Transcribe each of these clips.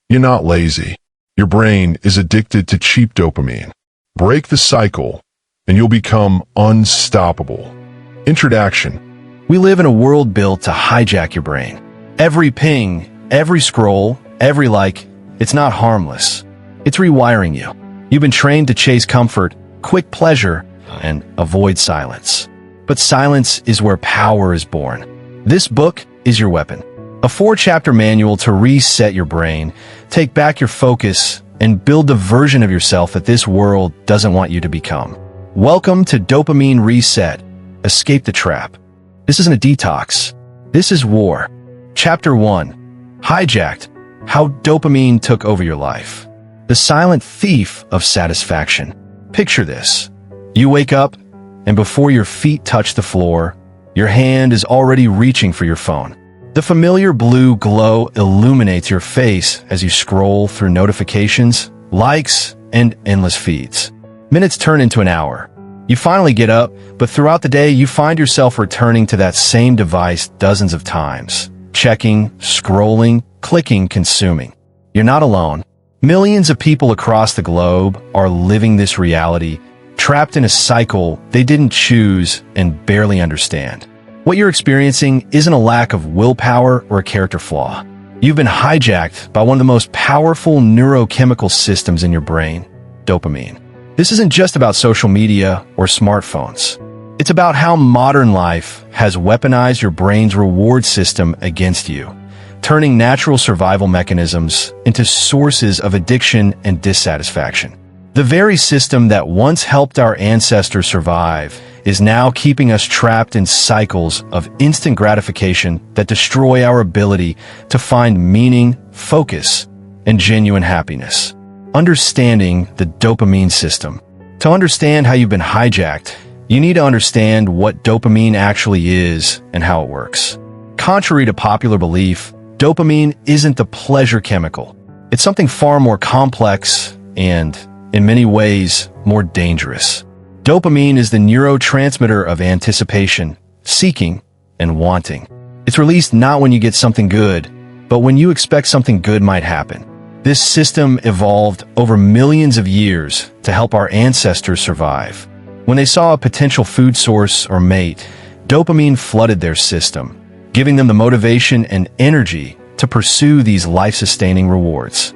You're not lazy. Your brain is addicted to cheap dopamine. Break the cycle, and you'll become unstoppable. Introduction. We live in a world built to hijack your brain. Every ping, every scroll, every like, it's not harmless. It's rewiring you. You've been trained to chase comfort, quick pleasure, and avoid silence. But silence is where power is born. This book is your weapon. A 4-chapter manual to reset your brain, take back your focus, and build the version of yourself that this world doesn't want you to become. Welcome to Dopamine Reset. Escape the trap. This isn't a detox. This is war. Chapter 1. Hijacked. How dopamine took over your life. The silent thief of satisfaction. Picture this. You wake up, and before your feet touch the floor, your hand is already reaching for your phone. The familiar blue glow illuminates your face as you scroll through notifications, likes, and endless feeds. Minutes turn into an hour. You finally get up, but throughout the day you find yourself returning to that same device dozens of times. Checking, scrolling, clicking, consuming. You're not alone. Millions of people across the globe are living this reality, trapped in a cycle they didn't choose and barely understand. What you're experiencing isn't a lack of willpower or a character flaw. You've been hijacked by one of the most powerful neurochemical systems in your brain, dopamine. This isn't just about social media or smartphones. It's about how modern life has weaponized your brain's reward system against you, turning natural survival mechanisms into sources of addiction and dissatisfaction. The very system that once helped our ancestors survive is now keeping us trapped in cycles of instant gratification that destroy our ability to find meaning, focus, and genuine happiness. Understanding the dopamine system. To understand how you've been hijacked, you need to understand what dopamine actually is and how it works. Contrary to popular belief, dopamine isn't the pleasure chemical. It's something far more complex and, in many ways, more dangerous. Dopamine is the neurotransmitter of anticipation, seeking, and wanting. It's released not when you get something good, but when you expect something good might happen. This system evolved over millions of years to help our ancestors survive. When they saw a potential food source or mate, dopamine flooded their system, giving them the motivation and energy to pursue these life-sustaining rewards.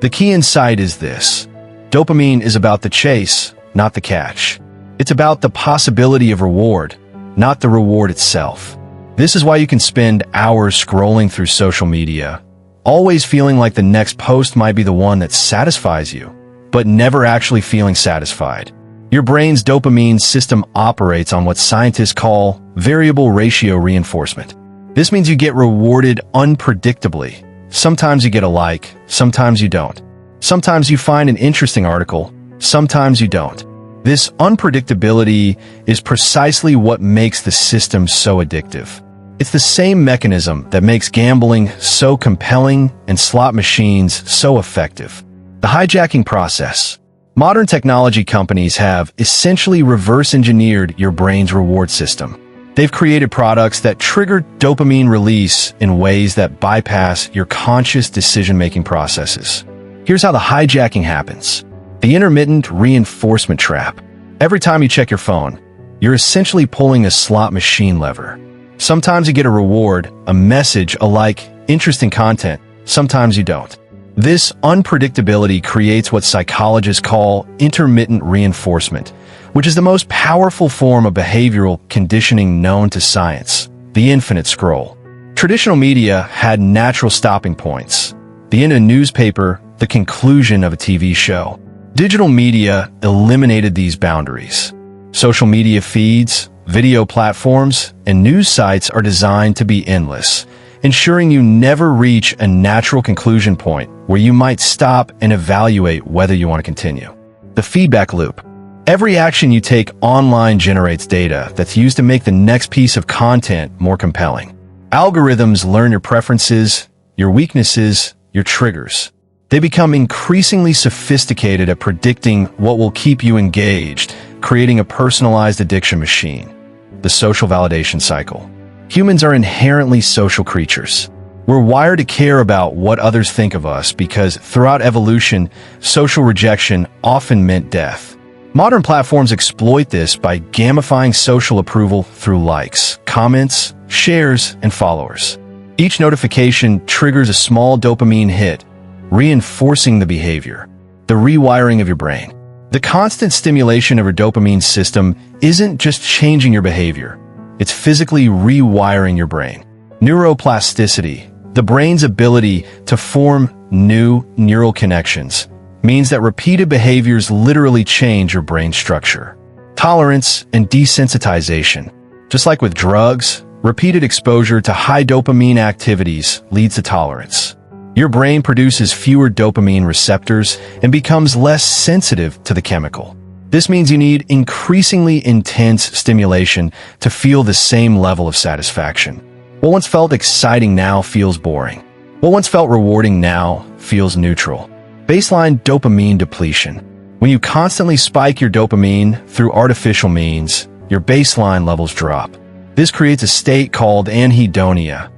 The key insight is this. Dopamine is about the chase, not the catch. It's about the possibility of reward, not the reward itself. This is why you can spend hours scrolling through social media, always feeling like the next post might be the one that satisfies you, but never actually feeling satisfied. Your brain's dopamine system operates on what scientists call variable ratio reinforcement. This means you get rewarded unpredictably. Sometimes you get a like, sometimes you don't. Sometimes you find an interesting article, sometimes you don't. This unpredictability is precisely what makes the system so addictive. It's the same mechanism that makes gambling so compelling and slot machines so effective. The hijacking process. Modern technology companies have essentially reverse-engineered your brain's reward system. They've created products that trigger dopamine release in ways that bypass your conscious decision-making processes. Here's how the hijacking happens. The intermittent reinforcement trap. Every time you check your phone, you're essentially pulling a slot machine lever. Sometimes you get a reward, a message, a like, interesting content. Sometimes you don't. This unpredictability creates what psychologists call intermittent reinforcement, which is the most powerful form of behavioral conditioning known to science, the infinite scroll. Traditional media had natural stopping points. The end of a newspaper, the conclusion of a TV show. Digital media eliminated these boundaries. Social media feeds, video platforms, and news sites are designed to be endless, ensuring you never reach a natural conclusion point where you might stop and evaluate whether you want to continue. The feedback loop. Every action you take online generates data that's used to make the next piece of content more compelling. Algorithms learn your preferences, your weaknesses, your triggers. They become increasingly sophisticated at predicting what will keep you engaged, creating a personalized addiction machine. The social validation cycle. Humans are inherently social creatures. We're wired to care about what others think of us because throughout evolution, social rejection often meant death. Modern platforms exploit this by gamifying social approval through likes, comments, shares, and followers. Each notification triggers a small dopamine hit, reinforcing the behavior. The rewiring of your brain. The constant stimulation of your dopamine system isn't just changing your behavior, it's physically rewiring your brain. Neuroplasticity, the brain's ability to form new neural connections, means that repeated behaviors literally change your brain structure. Tolerance and desensitization. Just like with drugs, repeated exposure to high dopamine activities leads to tolerance. Your brain produces fewer dopamine receptors and becomes less sensitive to the chemical. This means you need increasingly intense stimulation to feel the same level of satisfaction. What once felt exciting now feels boring. What once felt rewarding now feels neutral. Baseline dopamine depletion. When you constantly spike your dopamine through artificial means, your baseline levels drop. This creates a state called anhedonia,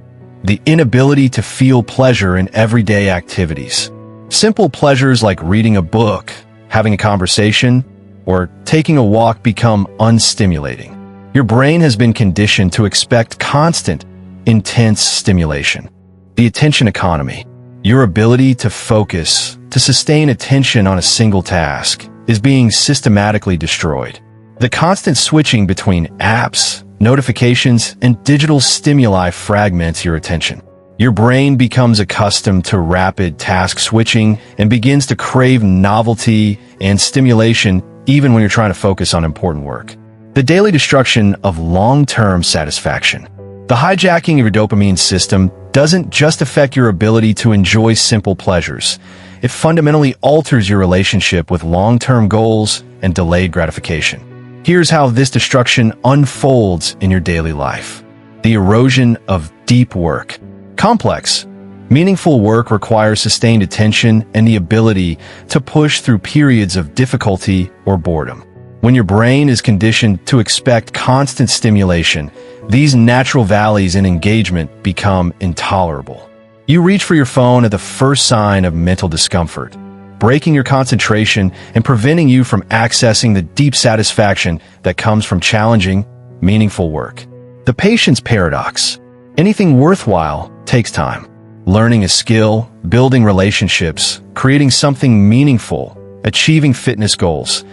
the inability to feel pleasure in everyday activities. Simple pleasures like reading a book, having a conversation, or taking a walk become unstimulating. Your brain has been conditioned to expect constant, intense stimulation. The attention economy. Your ability to focus, to sustain attention on a single task, is being systematically destroyed. The constant switching between apps, notifications, and digital stimuli fragments your attention. Your brain becomes accustomed to rapid task switching and begins to crave novelty and stimulation even when you're trying to focus on important work. The daily destruction of long-term satisfaction. The hijacking of your dopamine system doesn't just affect your ability to enjoy simple pleasures. It fundamentally alters your relationship with long-term goals and delayed gratification. Here's how this destruction unfolds in your daily life. The erosion of deep work. Complex, meaningful work requires sustained attention and the ability to push through periods of difficulty or boredom. When your brain is conditioned to expect constant stimulation, these natural valleys in engagement become intolerable. You reach for your phone at the first sign of mental discomfort, breaking your concentration and preventing you from accessing the deep satisfaction that comes from challenging, meaningful work. The patience paradox. Anything worthwhile takes time. Learning a skill, building relationships, creating something meaningful, achieving fitness goals,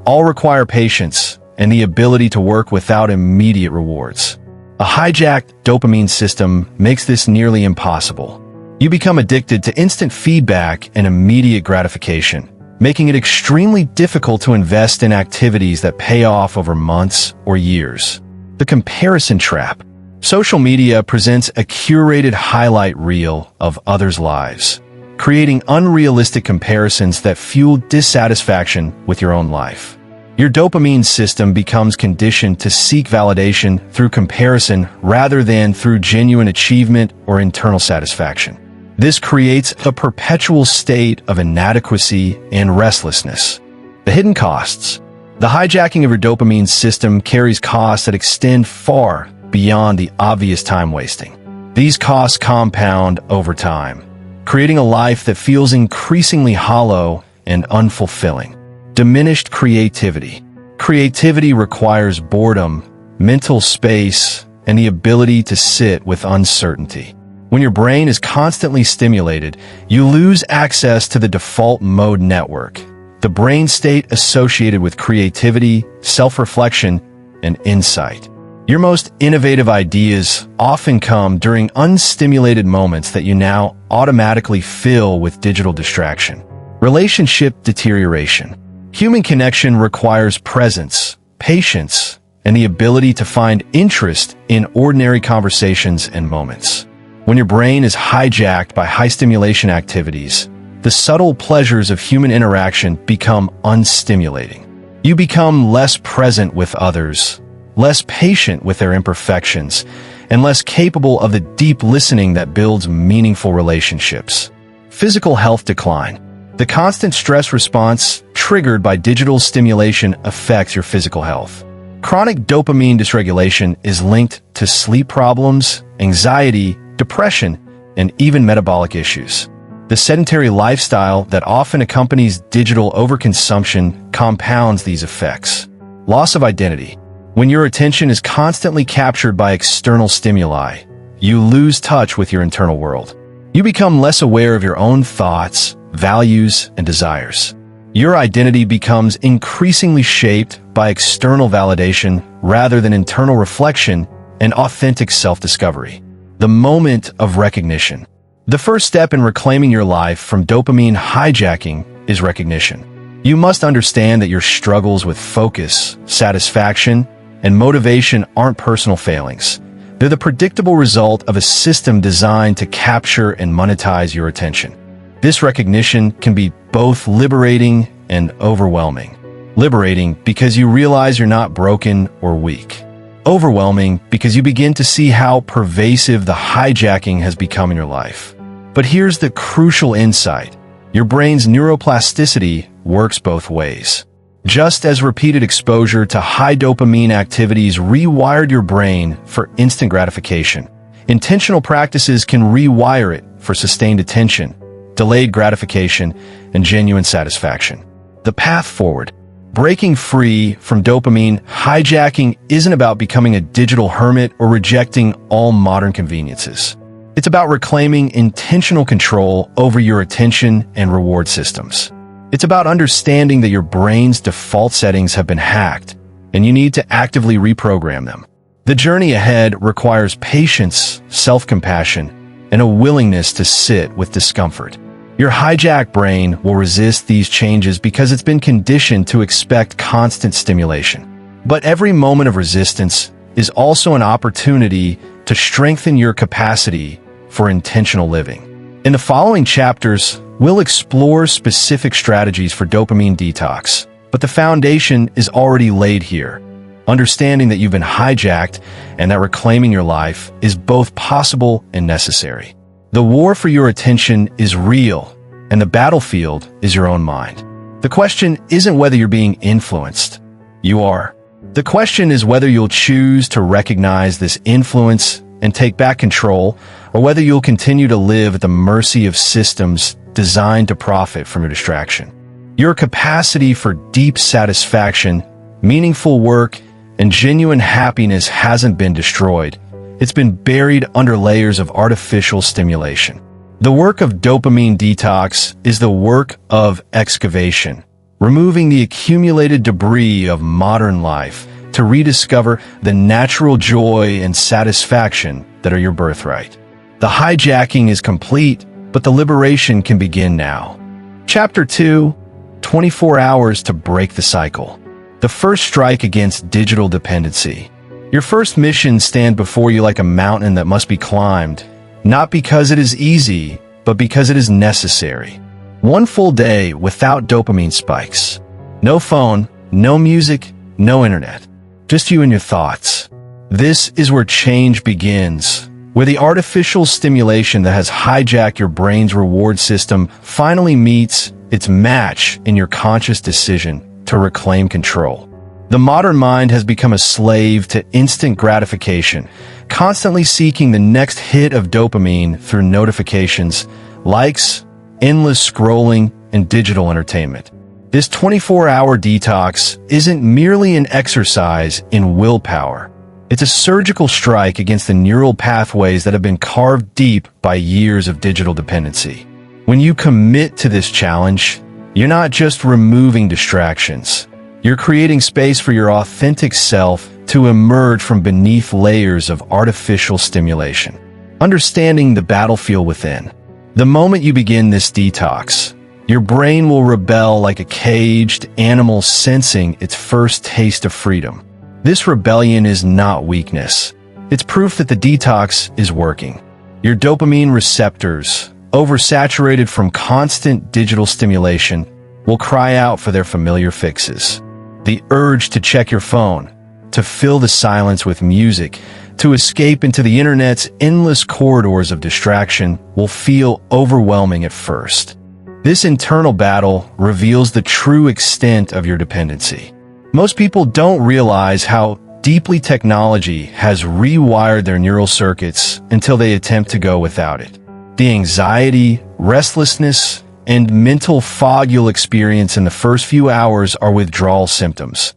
all require patience and the ability to work without immediate rewards. A hijacked dopamine system makes this nearly impossible. You become addicted to instant feedback and immediate gratification, making it extremely difficult to invest in activities that pay off over months or years. The comparison trap. Social media presents a curated highlight reel of others' lives, creating unrealistic comparisons that fuel dissatisfaction with your own life. Your dopamine system becomes conditioned to seek validation through comparison rather than through genuine achievement or internal satisfaction. This creates a perpetual state of inadequacy and restlessness. The hidden costs. The hijacking of your dopamine system carries costs that extend far beyond the obvious time wasting. These costs compound over time, creating a life that feels increasingly hollow and unfulfilling. Diminished creativity. Creativity requires boredom, mental space, and the ability to sit with uncertainty. When your brain is constantly stimulated, you lose access to the default mode network, the brain state associated with creativity, self-reflection, and insight. Your most innovative ideas often come during unstimulated moments that you now automatically fill with digital distraction. Relationship deterioration. Human connection requires presence, patience, and the ability to find interest in ordinary conversations and moments. When your brain is hijacked by high-stimulation activities, the subtle pleasures of human interaction become unstimulating. You become less present with others, less patient with their imperfections, and less capable of the deep listening that builds meaningful relationships. Physical health decline. The constant stress response triggered by digital stimulation affects your physical health. Chronic dopamine dysregulation is linked to sleep problems, anxiety, depression, and even metabolic issues. The sedentary lifestyle that often accompanies digital overconsumption compounds these effects. Loss of identity. When your attention is constantly captured by external stimuli, you lose touch with your internal world. You become less aware of your own thoughts, values, and desires. Your identity becomes increasingly shaped by external validation rather than internal reflection and authentic self-discovery. The moment of recognition. The first step in reclaiming your life from dopamine hijacking is recognition. You must understand that your struggles with focus, satisfaction, and motivation aren't personal failings. They're the predictable result of a system designed to capture and monetize your attention. This recognition can be both liberating and overwhelming. Liberating because you realize you're not broken or weak. Overwhelming because you begin to see how pervasive the hijacking has become in your life. But here's the crucial insight. Your brain's neuroplasticity works both ways. Just as repeated exposure to high dopamine activities rewired your brain for instant gratification, intentional practices can rewire it for sustained attention, delayed gratification, and genuine satisfaction. The path forward. Breaking free from dopamine hijacking isn't about becoming a digital hermit or rejecting all modern conveniences. It's about reclaiming intentional control over your attention and reward systems. It's about understanding that your brain's default settings have been hacked, and you need to actively reprogram them. The journey ahead requires patience, self-compassion, and a willingness to sit with discomfort. Your hijacked brain will resist these changes because it's been conditioned to expect constant stimulation. But every moment of resistance is also an opportunity to strengthen your capacity for intentional living. In the following chapters, we'll explore specific strategies for dopamine detox, but the foundation is already laid here. Understanding that you've been hijacked and that reclaiming your life is both possible and necessary. The war for your attention is real, and the battlefield is your own mind. The question isn't whether you're being influenced. You are. The question is whether you'll choose to recognize this influence and take back control, or whether you'll continue to live at the mercy of systems designed to profit from your distraction. Your capacity for deep satisfaction, meaningful work, and genuine happiness hasn't been destroyed. It's been buried under layers of artificial stimulation. The work of dopamine detox is the work of excavation, removing the accumulated debris of modern life to rediscover the natural joy and satisfaction that are your birthright. The hijacking is complete, but the liberation can begin now. Chapter 2, 24 Hours to Break the Cycle. The first strike against digital dependency. Your first mission stands before you like a mountain that must be climbed, not because it is easy, but because it is necessary. One full day without dopamine spikes. No phone, no music, no internet. Just you and your thoughts. This is where change begins, where the artificial stimulation that has hijacked your brain's reward system finally meets its match in your conscious decision to reclaim control. The modern mind has become a slave to instant gratification, constantly seeking the next hit of dopamine through notifications, likes, endless scrolling, and digital entertainment. This 24-hour detox isn't merely an exercise in willpower. It's a surgical strike against the neural pathways that have been carved deep by years of digital dependency. When you commit to this challenge, you're not just removing distractions. You're creating space for your authentic self to emerge from beneath layers of artificial stimulation. Understanding the battlefield within. The moment you begin this detox, your brain will rebel like a caged animal sensing its first taste of freedom. This rebellion is not weakness. It's proof that the detox is working. Your dopamine receptors, oversaturated from constant digital stimulation, will cry out for their familiar fixes. The urge to check your phone, to fill the silence with music, to escape into the internet's endless corridors of distraction will feel overwhelming at first. This internal battle reveals the true extent of your dependency. Most people don't realize how deeply technology has rewired their neural circuits until they attempt to go without it. The anxiety, restlessness, and mental fog you'll experience in the first few hours are withdrawal symptoms.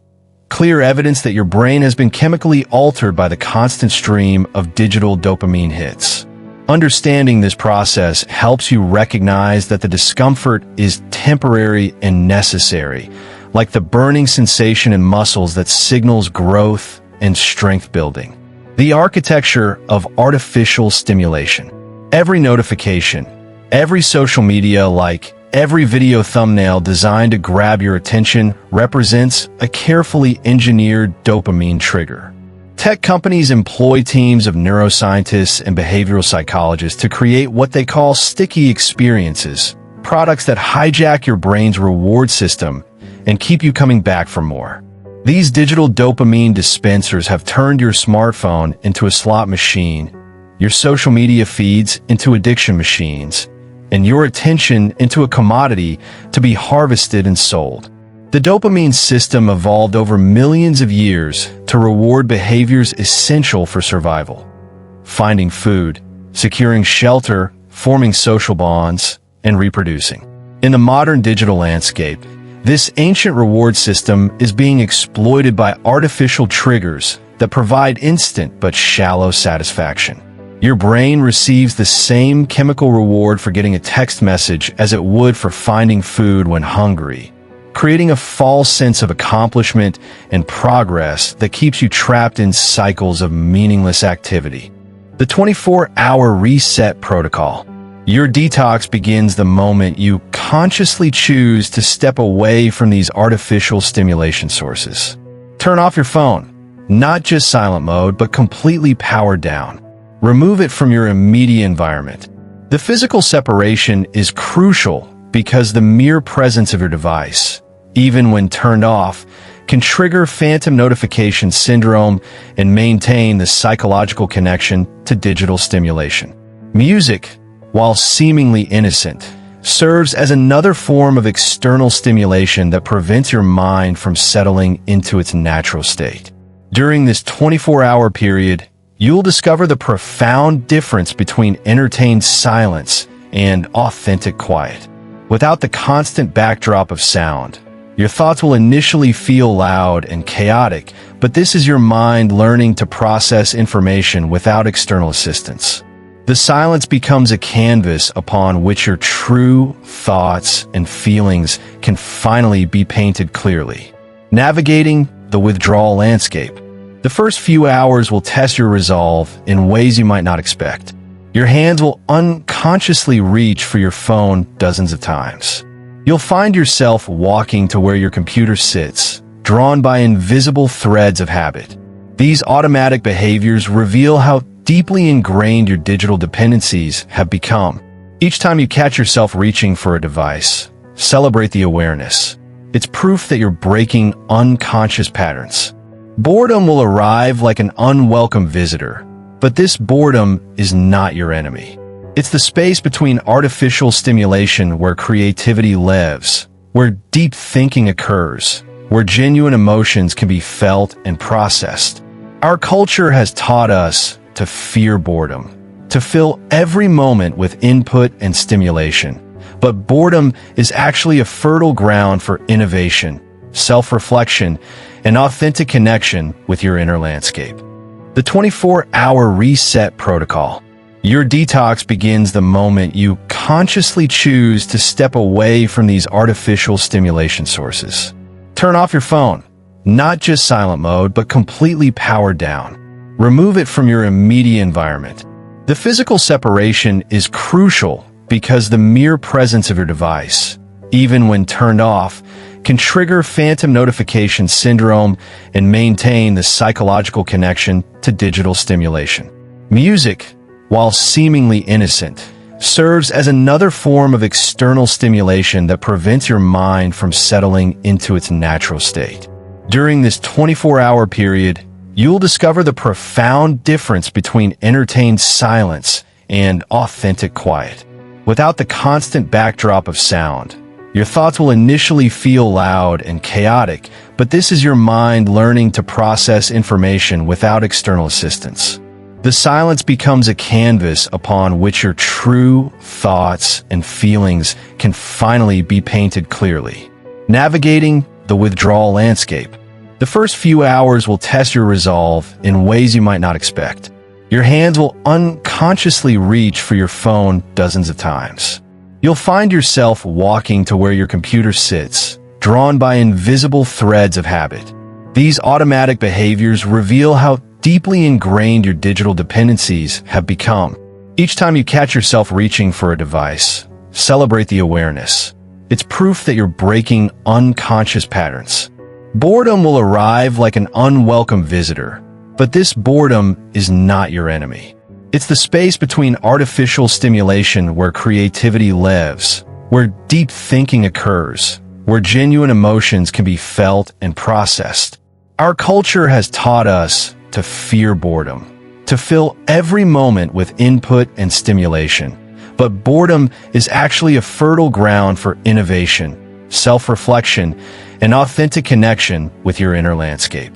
Clear evidence that your brain has been chemically altered by the constant stream of digital dopamine hits. Understanding this process helps you recognize that the discomfort is temporary and necessary, like the burning sensation in muscles that signals growth and strength building. The architecture of artificial stimulation. Every notification, every social media like, every video thumbnail designed to grab your attention represents a carefully engineered dopamine trigger. Tech companies employ teams of neuroscientists and behavioral psychologists to create what they call sticky experiences, products that hijack your brain's reward system and keep you coming back for more. These digital dopamine dispensers have turned your smartphone into a slot machine, your social media feeds into addiction machines, and your attention into a commodity to be harvested and sold. The dopamine system evolved over millions of years to reward behaviors essential for survival. Finding food, securing shelter, forming social bonds, and reproducing. In the modern digital landscape, this ancient reward system is being exploited by artificial triggers that provide instant but shallow satisfaction. Your brain receives the same chemical reward for getting a text message as it would for finding food when hungry, creating a false sense of accomplishment and progress that keeps you trapped in cycles of meaningless activity. The 24-hour reset protocol. Your detox begins the moment you consciously choose to step away from these artificial stimulation sources. Turn off your phone, not just silent mode, but completely powered down. Remove it from your immediate environment. The physical separation is crucial because the mere presence of your device, even when turned off, can trigger phantom notification syndrome and maintain the psychological connection to digital stimulation. Music, while seemingly innocent, serves as another form of external stimulation that prevents your mind from settling into its natural state. During this 24-hour period, you'll discover the profound difference between entertained silence and authentic quiet. Without the constant backdrop of sound, your thoughts will initially feel loud and chaotic, but this is your mind learning to process information without external assistance. The silence becomes a canvas upon which your true thoughts and feelings can finally be painted clearly. Navigating the withdrawal landscape. The first few hours will test your resolve in ways you might not expect. Your hands will unconsciously reach for your phone dozens of times. You'll find yourself walking to where your computer sits, drawn by invisible threads of habit. These automatic behaviors reveal how deeply ingrained your digital dependencies have become. Each time you catch yourself reaching for a device, celebrate the awareness. It's proof that you're breaking unconscious patterns. Boredom will arrive like an unwelcome visitor, but this boredom is not your enemy. It's the space between artificial stimulation where creativity lives, where deep thinking occurs, where genuine emotions can be felt and processed. Our culture has taught us to fear boredom, to fill every moment with input and stimulation. But boredom is actually a fertile ground for innovation, self-reflection, and authentic connection with your inner landscape. The 24-hour reset protocol. Your detox begins the moment you consciously choose to step away from these artificial stimulation sources. Turn off your phone, not just silent mode, but completely powered down. Remove it from your immediate environment. The physical separation is crucial because the mere presence of your device, even when turned off, can trigger phantom notification syndrome and maintain the psychological connection to digital stimulation. Music, while seemingly innocent, serves as another form of external stimulation that prevents your mind from settling into its natural state. During this 24-hour period, you'll discover the profound difference between entertained silence and authentic quiet. Without the constant backdrop of sound, your thoughts will initially feel loud and chaotic, but this is your mind learning to process information without external assistance. The silence becomes a canvas upon which your true thoughts and feelings can finally be painted clearly. Navigating the withdrawal landscape. The first few hours will test your resolve in ways you might not expect. Your hands will unconsciously reach for your phone dozens of times. You'll find yourself walking to where your computer sits, drawn by invisible threads of habit. These automatic behaviors reveal how deeply ingrained your digital dependencies have become. Each time you catch yourself reaching for a device, celebrate the awareness. It's proof that you're breaking unconscious patterns. Boredom will arrive like an unwelcome visitor, but this boredom is not your enemy. It's the space between artificial stimulation where creativity lives, where deep thinking occurs, where genuine emotions can be felt and processed. Our culture has taught us to fear boredom, to fill every moment with input and stimulation. But boredom is actually a fertile ground for innovation, self-reflection, and authentic connection with your inner landscape.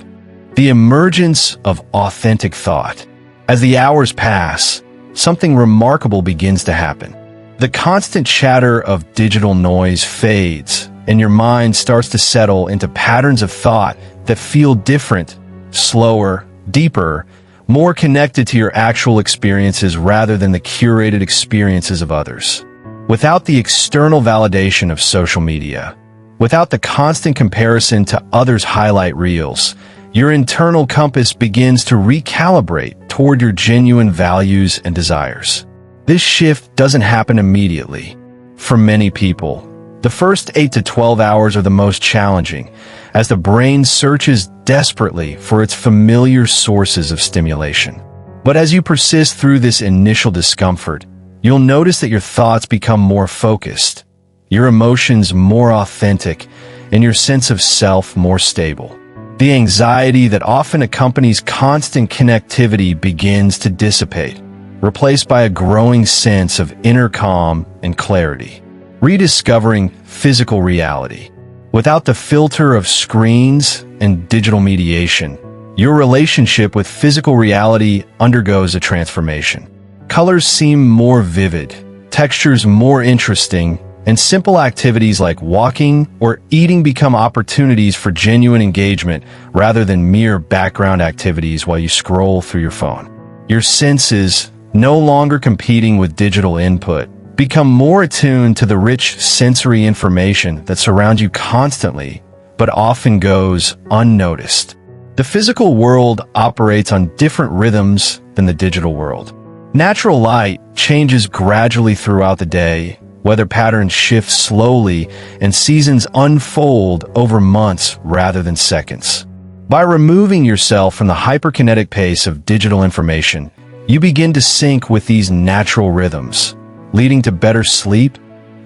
The emergence of authentic thought. As the hours pass, something remarkable begins to happen. The constant chatter of digital noise fades, and your mind starts to settle into patterns of thought that feel different, slower, deeper, more connected to your actual experiences rather than the curated experiences of others. Without the external validation of social media, without the constant comparison to others' highlight reels, your internal compass begins to recalibrate toward your genuine values and desires. This shift doesn't happen immediately. For many people, the first 8 to 12 hours are the most challenging, as the brain searches desperately for its familiar sources of stimulation. But as you persist through this initial discomfort, you'll notice that your thoughts become more focused, your emotions more authentic, and your sense of self more stable. The anxiety that often accompanies constant connectivity begins to dissipate, replaced by a growing sense of inner calm and clarity. Rediscovering physical reality. Without the filter of screens and digital mediation, your relationship with physical reality undergoes a transformation. Colors seem more vivid, textures more interesting, and simple activities like walking or eating become opportunities for genuine engagement rather than mere background activities while you scroll through your phone. Your senses, no longer competing with digital input, become more attuned to the rich sensory information that surrounds you constantly, but often goes unnoticed. The physical world operates on different rhythms than the digital world. Natural light changes gradually throughout the day, weather patterns shift slowly, and seasons unfold over months rather than seconds. By removing yourself from the hyperkinetic pace of digital information, you begin to sync with these natural rhythms, leading to better sleep,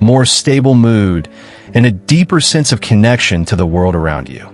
more stable mood, and a deeper sense of connection to the world around you.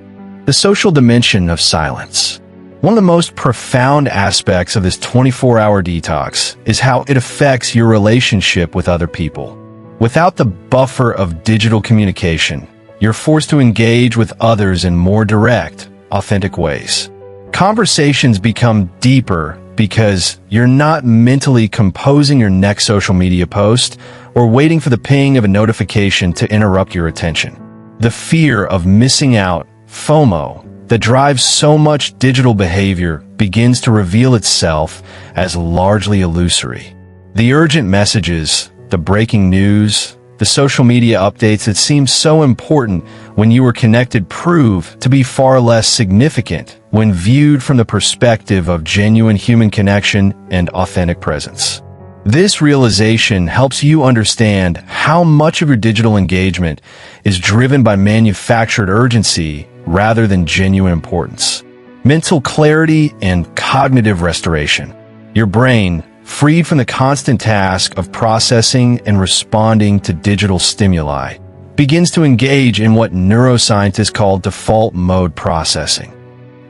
The social dimension of silence. One of the most profound aspects of this 24-hour detox is how it affects your relationship with other people. Without the buffer of digital communication, you're forced to engage with others in more direct, authentic ways. Conversations become deeper because you're not mentally composing your next social media post or waiting for the ping of a notification to interrupt your attention. The fear of missing out, FOMO, that drives so much digital behavior begins to reveal itself as largely illusory. The urgent messages, the breaking news, the social media updates that seem so important when you were connected prove to be far less significant when viewed from the perspective of genuine human connection and authentic presence. This realization helps you understand how much of your digital engagement is driven by manufactured urgency rather than genuine importance. Mental clarity and cognitive restoration. Your brain, freed from the constant task of processing and responding to digital stimuli, begins to engage in what neuroscientists call default mode processing.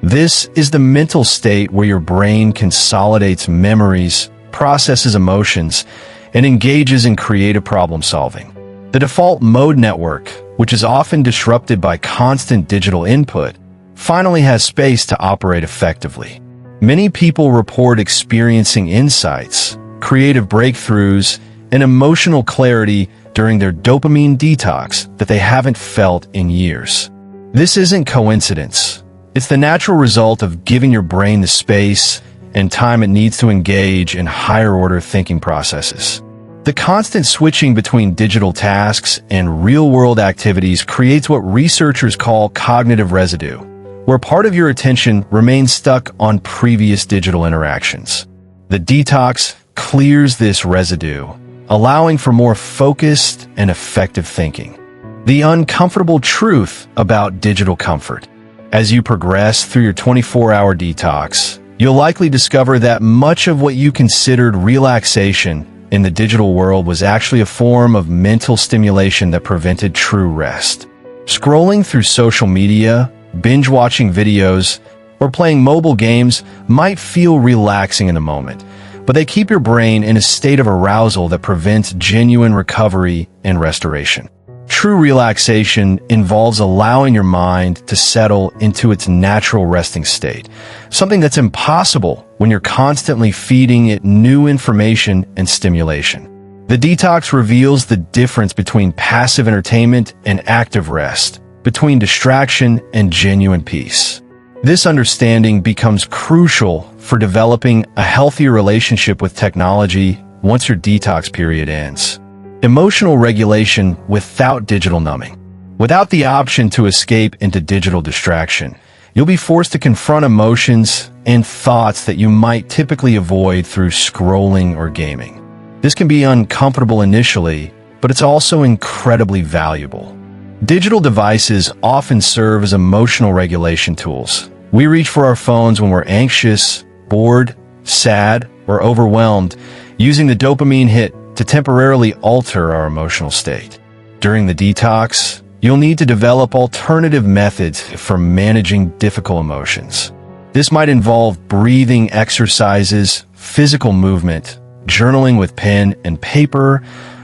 This is the mental state where your brain consolidates memories, processes emotions, and engages in creative problem solving. The default mode network, which is often disrupted by constant digital input, finally has space to operate effectively. Many people report experiencing insights, creative breakthroughs, and emotional clarity during their dopamine detox that they haven't felt in years. This isn't coincidence. It's the natural result of giving your brain the space and time it needs to engage in higher-order thinking processes. The constant switching between digital tasks and real-world activities creates what researchers call cognitive residue, where part of your attention remains stuck on previous digital interactions. The detox clears this residue, allowing for more focused and effective thinking. The uncomfortable truth about digital comfort. As you progress through your 24-hour detox, you'll likely discover that much of what you considered relaxation in the digital world was actually a form of mental stimulation that prevented true rest. Scrolling through social media, binge-watching videos, or playing mobile games might feel relaxing in the moment, but they keep your brain in a state of arousal that prevents genuine recovery and restoration. True relaxation involves allowing your mind to settle into its natural resting state, something that's impossible when you're constantly feeding it new information and stimulation. The detox reveals the difference between passive entertainment and active rest, between distraction and genuine peace. This understanding becomes crucial for developing a healthier relationship with technology once your detox period ends. Emotional regulation without digital numbing. Without the option to escape into digital distraction, you'll be forced to confront emotions and thoughts that you might typically avoid through scrolling or gaming. This can be uncomfortable initially, but it's also incredibly valuable. Digital devices often serve as emotional regulation tools. We reach for our phones when we're anxious, bored, sad, or overwhelmed, using the dopamine hit to temporarily alter our emotional state. During the detox, you'll need to develop alternative methods for managing difficult emotions. This might involve breathing exercises, physical movement, journaling with pen and paper,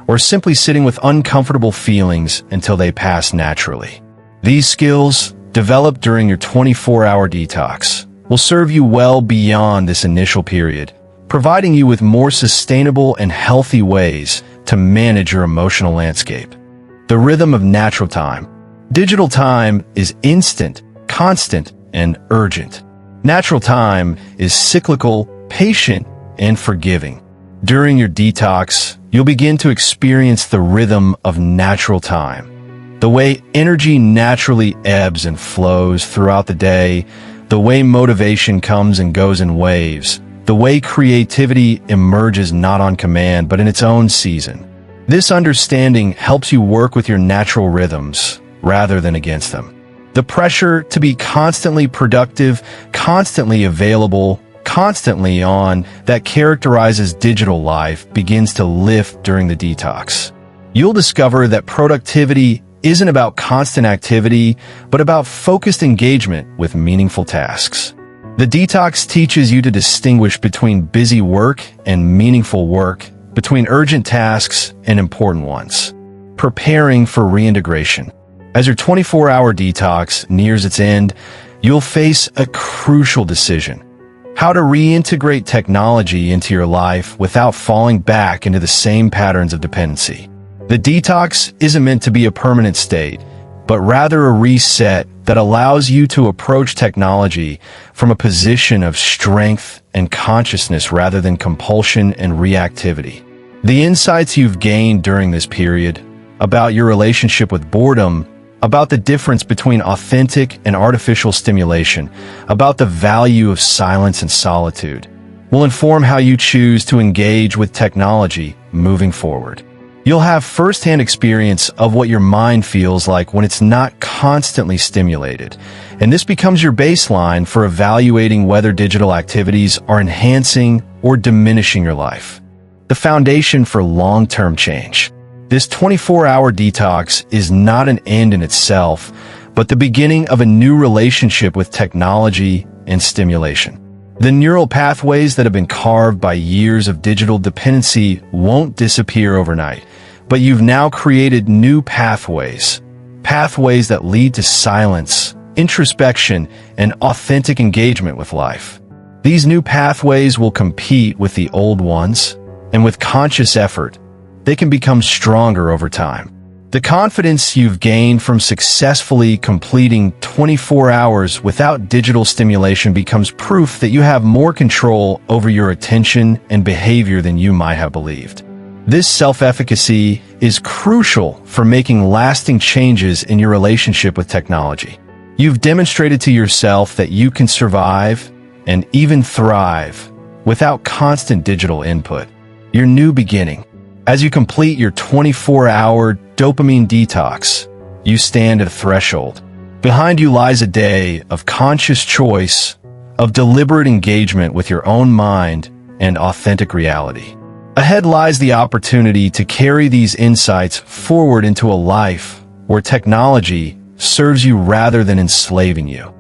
or simply sitting with uncomfortable feelings until they pass naturally. These skills, developed during your 24-hour detox, will serve you well beyond this initial period, providing you with more sustainable and healthy ways to manage your emotional landscape. The rhythm of natural time. Digital time is instant, constant, and urgent. Natural time is cyclical, patient, and forgiving. During your detox, you'll begin to experience the rhythm of natural time. The way energy naturally ebbs and flows throughout the day, the way motivation comes and goes in waves, the way creativity emerges not on command but in its own season. This understanding helps you work with your natural rhythms rather than against them. The pressure to be constantly productive, constantly available, constantly on that characterizes digital life begins to lift during the detox. You'll discover that productivity isn't about constant activity, but about focused engagement with meaningful tasks. The detox teaches you to distinguish between busy work and meaningful work, between urgent tasks and important ones. Preparing for reintegration. As your 24-hour detox nears its end, you'll face a crucial decision: how to reintegrate technology into your life without falling back into the same patterns of dependency. The detox isn't meant to be a permanent state, but rather a reset that allows you to approach technology from a position of strength and consciousness rather than compulsion and reactivity. The insights you've gained during this period about your relationship with boredom, about the difference between authentic and artificial stimulation, about the value of silence and solitude, will inform how you choose to engage with technology moving forward. You'll have firsthand experience of what your mind feels like when it's not constantly stimulated, and this becomes your baseline for evaluating whether digital activities are enhancing or diminishing your life. The foundation for long-term change. This 24-hour detox is not an end in itself, but the beginning of a new relationship with technology and stimulation. The neural pathways that have been carved by years of digital dependency won't disappear overnight, but you've now created new pathways that lead to silence, introspection, and authentic engagement with life. These new pathways will compete with the old ones, and with conscious effort, they can become stronger over time. The confidence you've gained from successfully completing 24 hours without digital stimulation becomes proof that you have more control over your attention and behavior than you might have believed. This self-efficacy is crucial for making lasting changes in your relationship with technology. You've demonstrated to yourself that you can survive and even thrive without constant digital input. Your new beginning. As you complete your 24-hour dopamine detox, you stand at a threshold. Behind you lies a day of conscious choice, of deliberate engagement with your own mind and authentic reality. Ahead lies the opportunity to carry these insights forward into a life where technology serves you rather than enslaving you,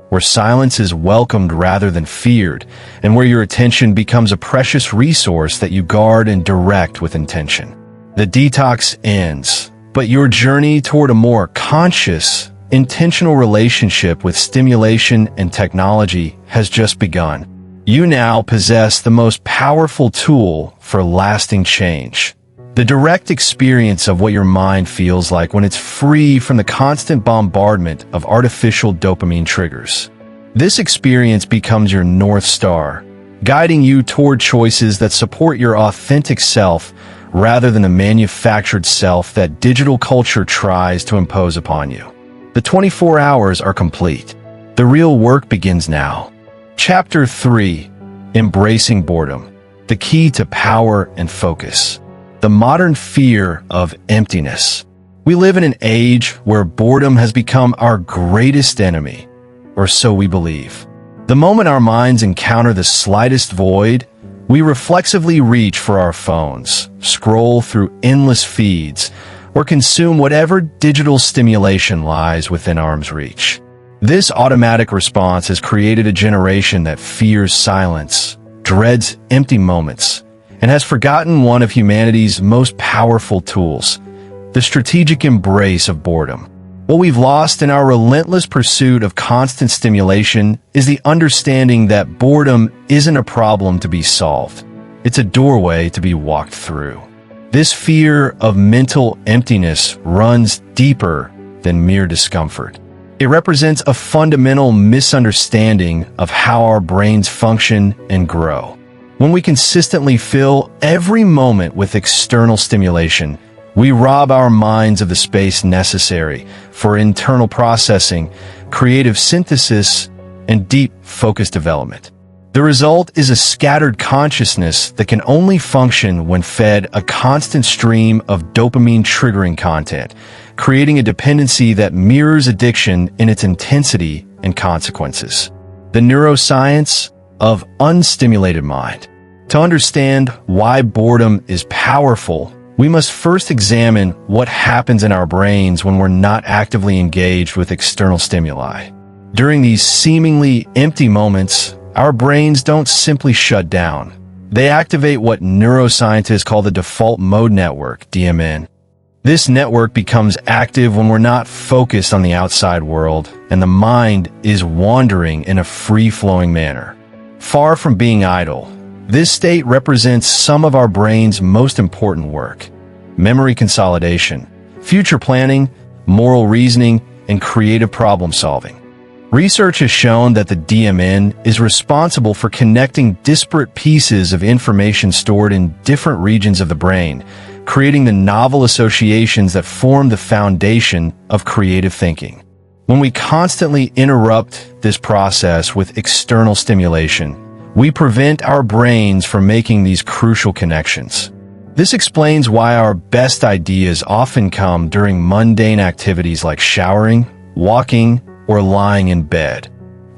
where silence is welcomed rather than feared, and where your attention becomes a precious resource that you guard and direct with intention. The detox ends, but your journey toward a more conscious, intentional relationship with stimulation and technology has just begun. You now possess the most powerful tool for lasting change. The direct experience of what your mind feels like when it's free from the constant bombardment of artificial dopamine triggers. This experience becomes your North Star, guiding you toward choices that support your authentic self rather than the manufactured self that digital culture tries to impose upon you. The 24 hours are complete. The real work begins now. Chapter 3: Embracing Boredom, the key to power and focus. The modern fear of emptiness. We live in an age where boredom has become our greatest enemy, or so we believe. The moment our minds encounter the slightest void, we reflexively reach for our phones, scroll through endless feeds, or consume whatever digital stimulation lies within arm's reach. This automatic response has created a generation that fears silence, dreads empty moments, and has forgotten one of humanity's most powerful tools, the strategic embrace of boredom. What we've lost in our relentless pursuit of constant stimulation is the understanding that boredom isn't a problem to be solved. It's a doorway to be walked through. This fear of mental emptiness runs deeper than mere discomfort. It represents a fundamental misunderstanding of how our brains function and grow. When we consistently fill every moment with external stimulation, we rob our minds of the space necessary for internal processing, creative synthesis, and deep focus development. The result is a scattered consciousness that can only function when fed a constant stream of dopamine-triggering content, creating a dependency that mirrors addiction in its intensity and consequences. The neuroscience of unstimulated mind. To understand why boredom is powerful, we must first examine what happens in our brains when we're not actively engaged with external stimuli. During these seemingly empty moments, our brains don't simply shut down. They activate what neuroscientists call the default mode network, DMN. This network becomes active when we're not focused on the outside world and the mind is wandering in a free-flowing manner. Far from being idle, this state represents some of our brain's most important work: memory consolidation, future planning, moral reasoning, and creative problem solving. Research has shown that the DMN is responsible for connecting disparate pieces of information stored in different regions of the brain, creating the novel associations that form the foundation of creative thinking. When we constantly interrupt this process with external stimulation, we prevent our brains from making these crucial connections. This explains why our best ideas often come during mundane activities like showering, walking, or lying in bed.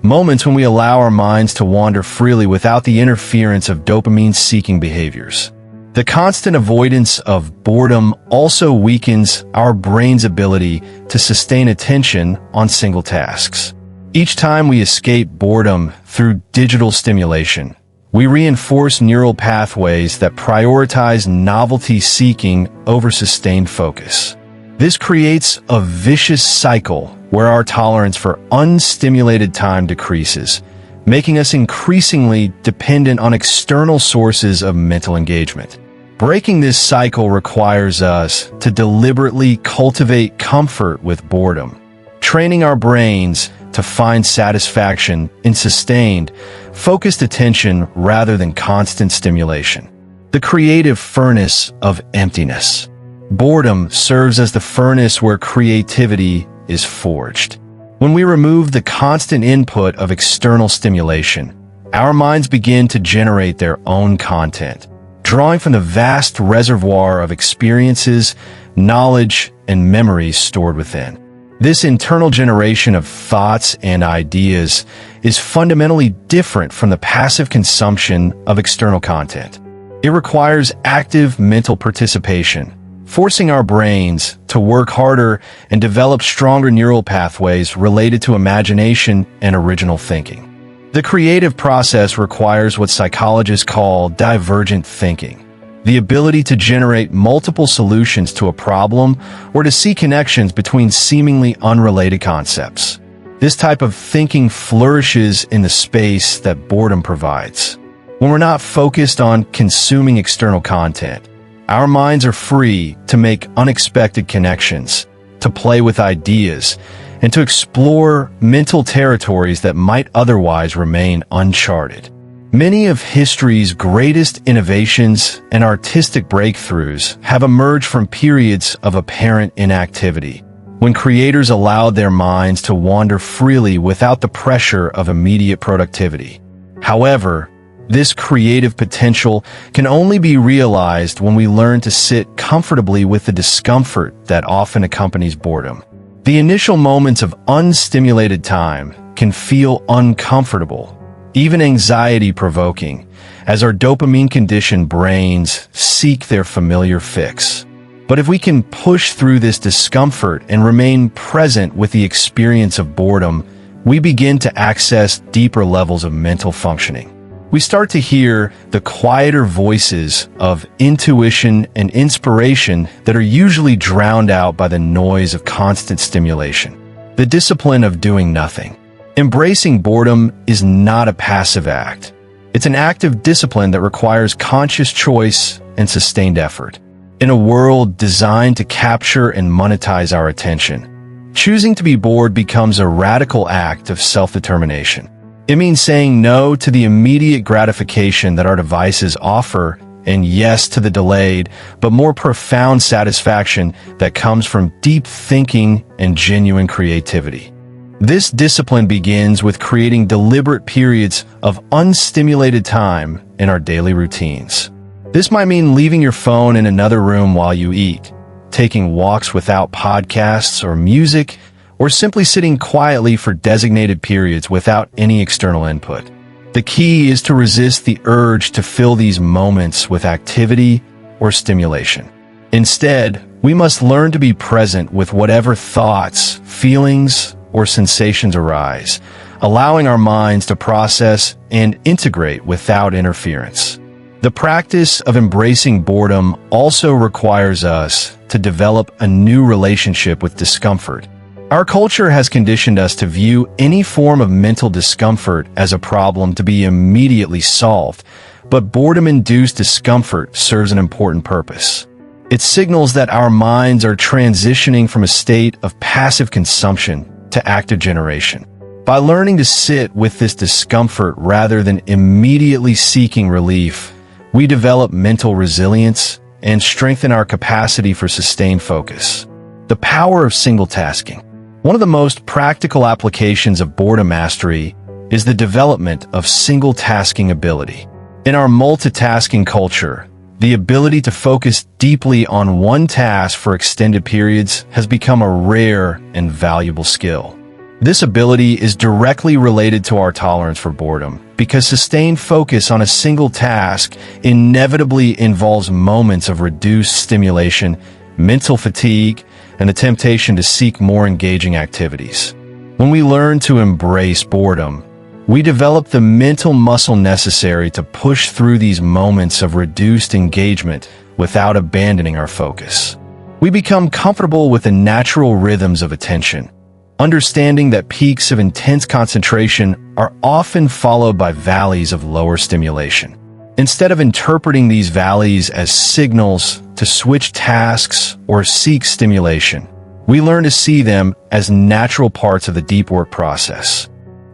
Moments when we allow our minds to wander freely without the interference of dopamine-seeking behaviors. The constant avoidance of boredom also weakens our brain's ability to sustain attention on single tasks. Each time we escape boredom through digital stimulation, we reinforce neural pathways that prioritize novelty-seeking over sustained focus. This creates a vicious cycle where our tolerance for unstimulated time decreases, making us increasingly dependent on external sources of mental engagement. Breaking this cycle requires us to deliberately cultivate comfort with boredom, training our brains to find satisfaction in sustained, focused attention rather than constant stimulation. The creative furnace of emptiness. Boredom serves as the furnace where creativity is forged. When we remove the constant input of external stimulation, our minds begin to generate their own content, drawing from the vast reservoir of experiences, knowledge, and memories stored within. This internal generation of thoughts and ideas is fundamentally different from the passive consumption of external content. It requires active mental participation, forcing our brains to work harder and develop stronger neural pathways related to imagination and original thinking. The creative process requires what psychologists call divergent thinking, the ability to generate multiple solutions to a problem or to see connections between seemingly unrelated concepts. This type of thinking flourishes in the space that boredom provides. When we're not focused on consuming external content, our minds are free to make unexpected connections, to play with ideas, and to explore mental territories that might otherwise remain uncharted. Many of history's greatest innovations and artistic breakthroughs have emerged from periods of apparent inactivity, when creators allowed their minds to wander freely without the pressure of immediate productivity. However, this creative potential can only be realized when we learn to sit comfortably with the discomfort that often accompanies boredom. The initial moments of unstimulated time can feel uncomfortable, even anxiety-provoking, as our dopamine-conditioned brains seek their familiar fix. But if we can push through this discomfort and remain present with the experience of boredom, we begin to access deeper levels of mental functioning. We start to hear the quieter voices of intuition and inspiration that are usually drowned out by the noise of constant stimulation. The discipline of doing nothing. Embracing boredom is not a passive act. It's an active discipline that requires conscious choice and sustained effort. In a world designed to capture and monetize our attention, choosing to be bored becomes a radical act of self-determination. It means saying no to the immediate gratification that our devices offer and yes to the delayed but more profound satisfaction that comes from deep thinking and genuine creativity. This discipline begins with creating deliberate periods of unstimulated time in our daily routines. This might mean leaving your phone in another room while you eat, taking walks without podcasts or music, or simply sitting quietly for designated periods without any external input. The key is to resist the urge to fill these moments with activity or stimulation. Instead, we must learn to be present with whatever thoughts, feelings, or sensations arise, allowing our minds to process and integrate without interference. The practice of embracing boredom also requires us to develop a new relationship with discomfort. Our culture has conditioned us to view any form of mental discomfort as a problem to be immediately solved, but boredom-induced discomfort serves an important purpose. It signals that our minds are transitioning from a state of passive consumption to active generation. By learning to sit with this discomfort rather than immediately seeking relief, we develop mental resilience and strengthen our capacity for sustained focus. The power of single-tasking. One of the most practical applications of boredom mastery is the development of single-tasking ability. In our multitasking culture, the ability to focus deeply on one task for extended periods has become a rare and valuable skill. This ability is directly related to our tolerance for boredom, because sustained focus on a single task inevitably involves moments of reduced stimulation, mental fatigue, and the temptation to seek more engaging activities. When we learn to embrace boredom, we develop the mental muscle necessary to push through these moments of reduced engagement without abandoning our focus. We become comfortable with the natural rhythms of attention, understanding that peaks of intense concentration are often followed by valleys of lower stimulation. Instead of interpreting these valleys as signals to switch tasks or seek stimulation, we learn to see them as natural parts of the deep work process.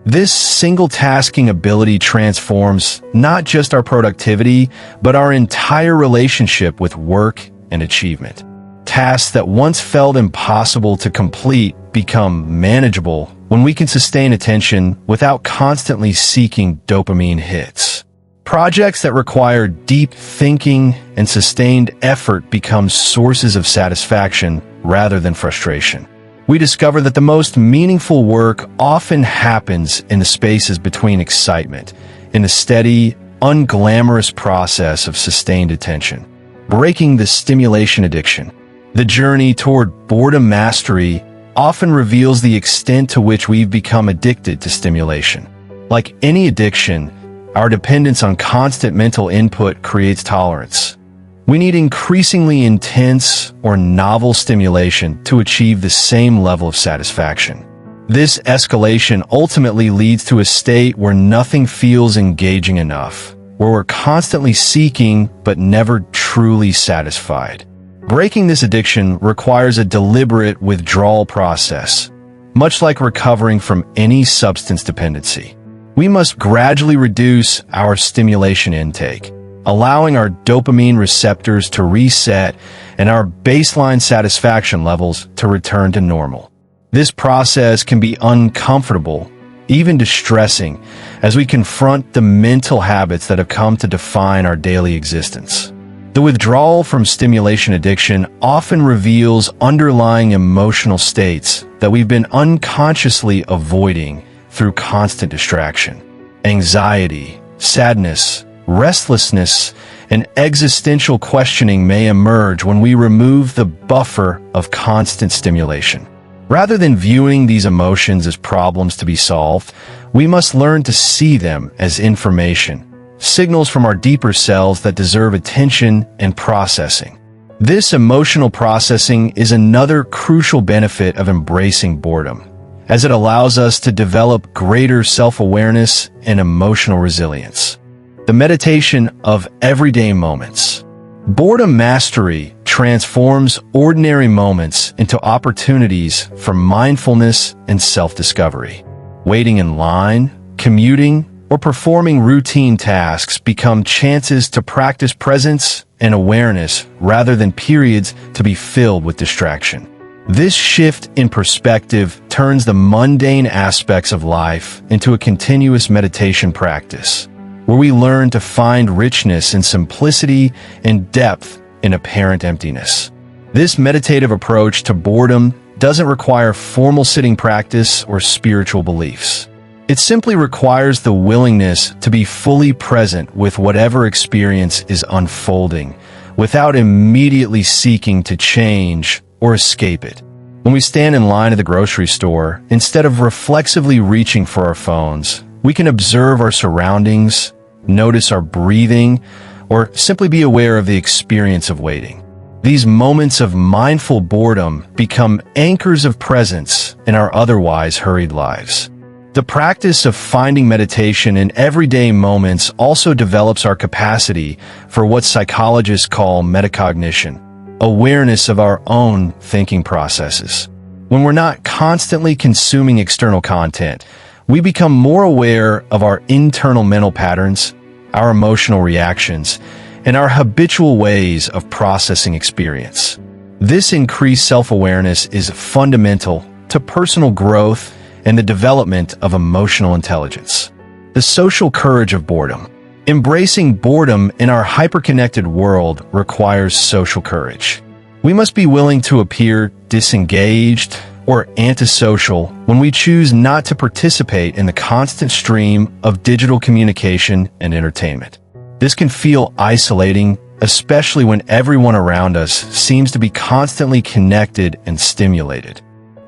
This single-tasking ability transforms not just our productivity, but our entire relationship with work and achievement. Tasks that once felt impossible to complete become manageable when we can sustain attention without constantly seeking dopamine hits. Projects that require deep thinking and sustained effort become sources of satisfaction rather than frustration. We discover that the most meaningful work often happens in the spaces between excitement, in the steady, unglamorous process of sustained attention. Breaking the stimulation addiction. The journey toward boredom mastery often reveals the extent to which we've become addicted to stimulation. Like any addiction, our dependence on constant mental input creates tolerance. We need increasingly intense or novel stimulation to achieve the same level of satisfaction. This escalation ultimately leads to a state where nothing feels engaging enough, where we're constantly seeking but never truly satisfied. Breaking this addiction requires a deliberate withdrawal process, much like recovering from any substance dependency. We must gradually reduce our stimulation intake, allowing our dopamine receptors to reset and our baseline satisfaction levels to return to normal. This process can be uncomfortable, even distressing, as we confront the mental habits that have come to define our daily existence. The withdrawal from stimulation addiction often reveals underlying emotional states that we've been unconsciously avoiding through constant distraction. Anxiety, sadness, restlessness, and existential questioning may emerge when we remove the buffer of constant stimulation. Rather than viewing these emotions as problems to be solved, we must learn to see them as information, signals from our deeper selves that deserve attention and processing. This emotional processing is another crucial benefit of embracing boredom, as it allows us to develop greater self-awareness and emotional resilience. The meditation of everyday moments. Boredom mastery transforms ordinary moments into opportunities for mindfulness and self-discovery. Waiting in line, commuting, or performing routine tasks become chances to practice presence and awareness rather than periods to be filled with distraction. This shift in perspective turns the mundane aspects of life into a continuous meditation practice, where we learn to find richness in simplicity and depth in apparent emptiness. This meditative approach to boredom doesn't require formal sitting practice or spiritual beliefs. It simply requires the willingness to be fully present with whatever experience is unfolding, without immediately seeking to change or escape it. When we stand in line at the grocery store, instead of reflexively reaching for our phones, we can observe our surroundings, notice our breathing, or simply be aware of the experience of waiting. These moments of mindful boredom become anchors of presence in our otherwise hurried lives. The practice of finding meditation in everyday moments also develops our capacity for what psychologists call metacognition, awareness of our own thinking processes. When we're not constantly consuming external content, we become more aware of our internal mental patterns, our emotional reactions, and our habitual ways of processing experience. This increased self-awareness is fundamental to personal growth and the development of emotional intelligence. The social courage of boredom. Embracing boredom in our hyperconnected world requires social courage. We must be willing to appear disengaged or antisocial when we choose not to participate in the constant stream of digital communication and entertainment. This can feel isolating, especially when everyone around us seems to be constantly connected and stimulated.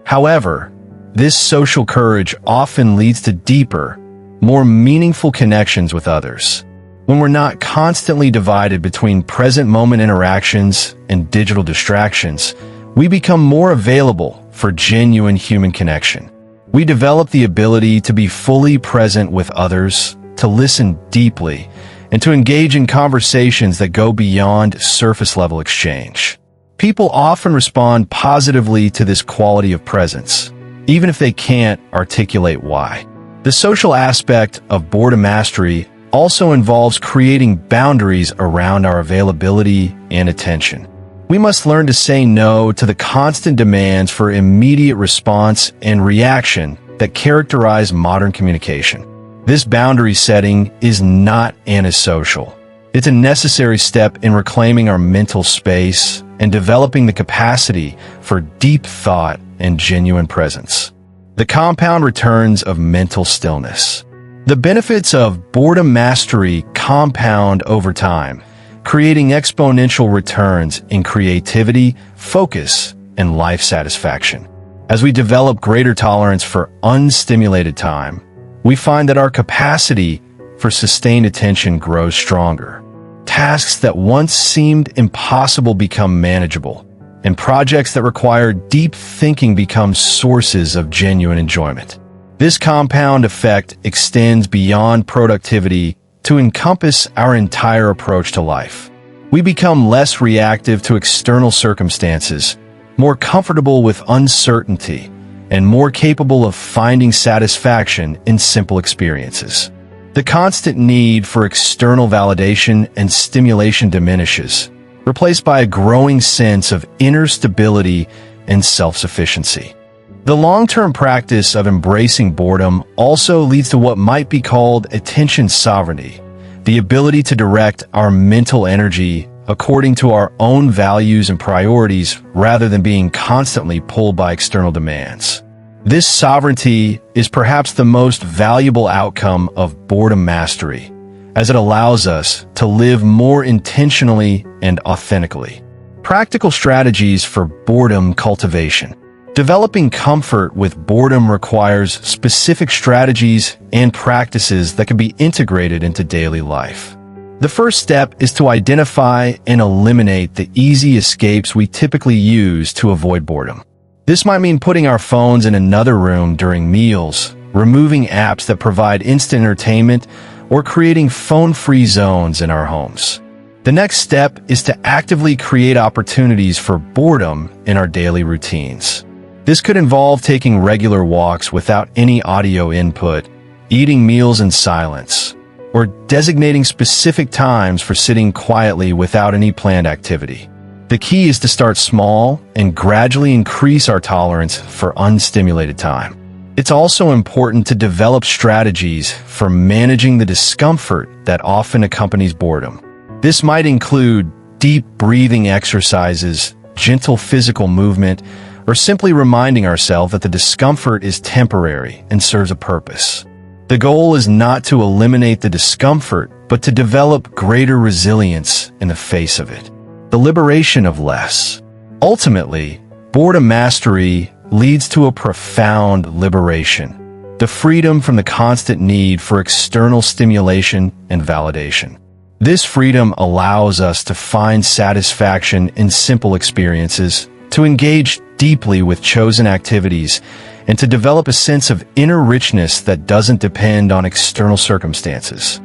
However, this social courage often leads to deeper, more meaningful connections with others. When we're not constantly divided between present moment interactions and digital distractions, we become more available for genuine human connection. We develop the ability to be fully present with others, to listen deeply, and to engage in conversations that go beyond surface-level exchange. People often respond positively to this quality of presence, even if they can't articulate why. The social aspect of boredom mastery also involves creating boundaries around our availability and attention. We must learn to say no to the constant demands for immediate response and reaction that characterize modern communication. This boundary setting is not antisocial. It's a necessary step in reclaiming our mental space and developing the capacity for deep thought and genuine presence. The compound returns of mental stillness. The benefits of boredom mastery compound over time, creating exponential returns in creativity, focus, and life satisfaction. As we develop greater tolerance for unstimulated time, we find that our capacity for sustained attention grows stronger. Tasks that once seemed impossible become manageable, and projects that require deep thinking become sources of genuine enjoyment. This compound effect extends beyond productivity to encompass our entire approach to life. We become less reactive to external circumstances, more comfortable with uncertainty, and more capable of finding satisfaction in simple experiences. The constant need for external validation and stimulation diminishes, replaced by a growing sense of inner stability and self-sufficiency. The long-term practice of embracing boredom also leads to what might be called attention sovereignty, the ability to direct our mental energy according to our own values and priorities rather than being constantly pulled by external demands. This sovereignty is perhaps the most valuable outcome of boredom mastery, as it allows us to live more intentionally and authentically. Practical strategies for boredom cultivation. Developing comfort with boredom requires specific strategies and practices that can be integrated into daily life. The first step is to identify and eliminate the easy escapes we typically use to avoid boredom. This might mean putting our phones in another room during meals, removing apps that provide instant entertainment, or creating phone-free zones in our homes. The next step is to actively create opportunities for boredom in our daily routines. This could involve taking regular walks without any audio input, eating meals in silence, or designating specific times for sitting quietly without any planned activity. The key is to start small and gradually increase our tolerance for unstimulated time. It's also important to develop strategies for managing the discomfort that often accompanies boredom. This might include deep breathing exercises, gentle physical movement, or simply reminding ourselves that the discomfort is temporary and serves a purpose. The goal is not to eliminate the discomfort, but to develop greater resilience in the face of it. The liberation of less. Ultimately, boredom mastery leads to a profound liberation, the freedom from the constant need for external stimulation and validation. This freedom allows us to find satisfaction in simple experiences, to engage deeply with chosen activities, and to develop a sense of inner richness that doesn't depend on external circumstances.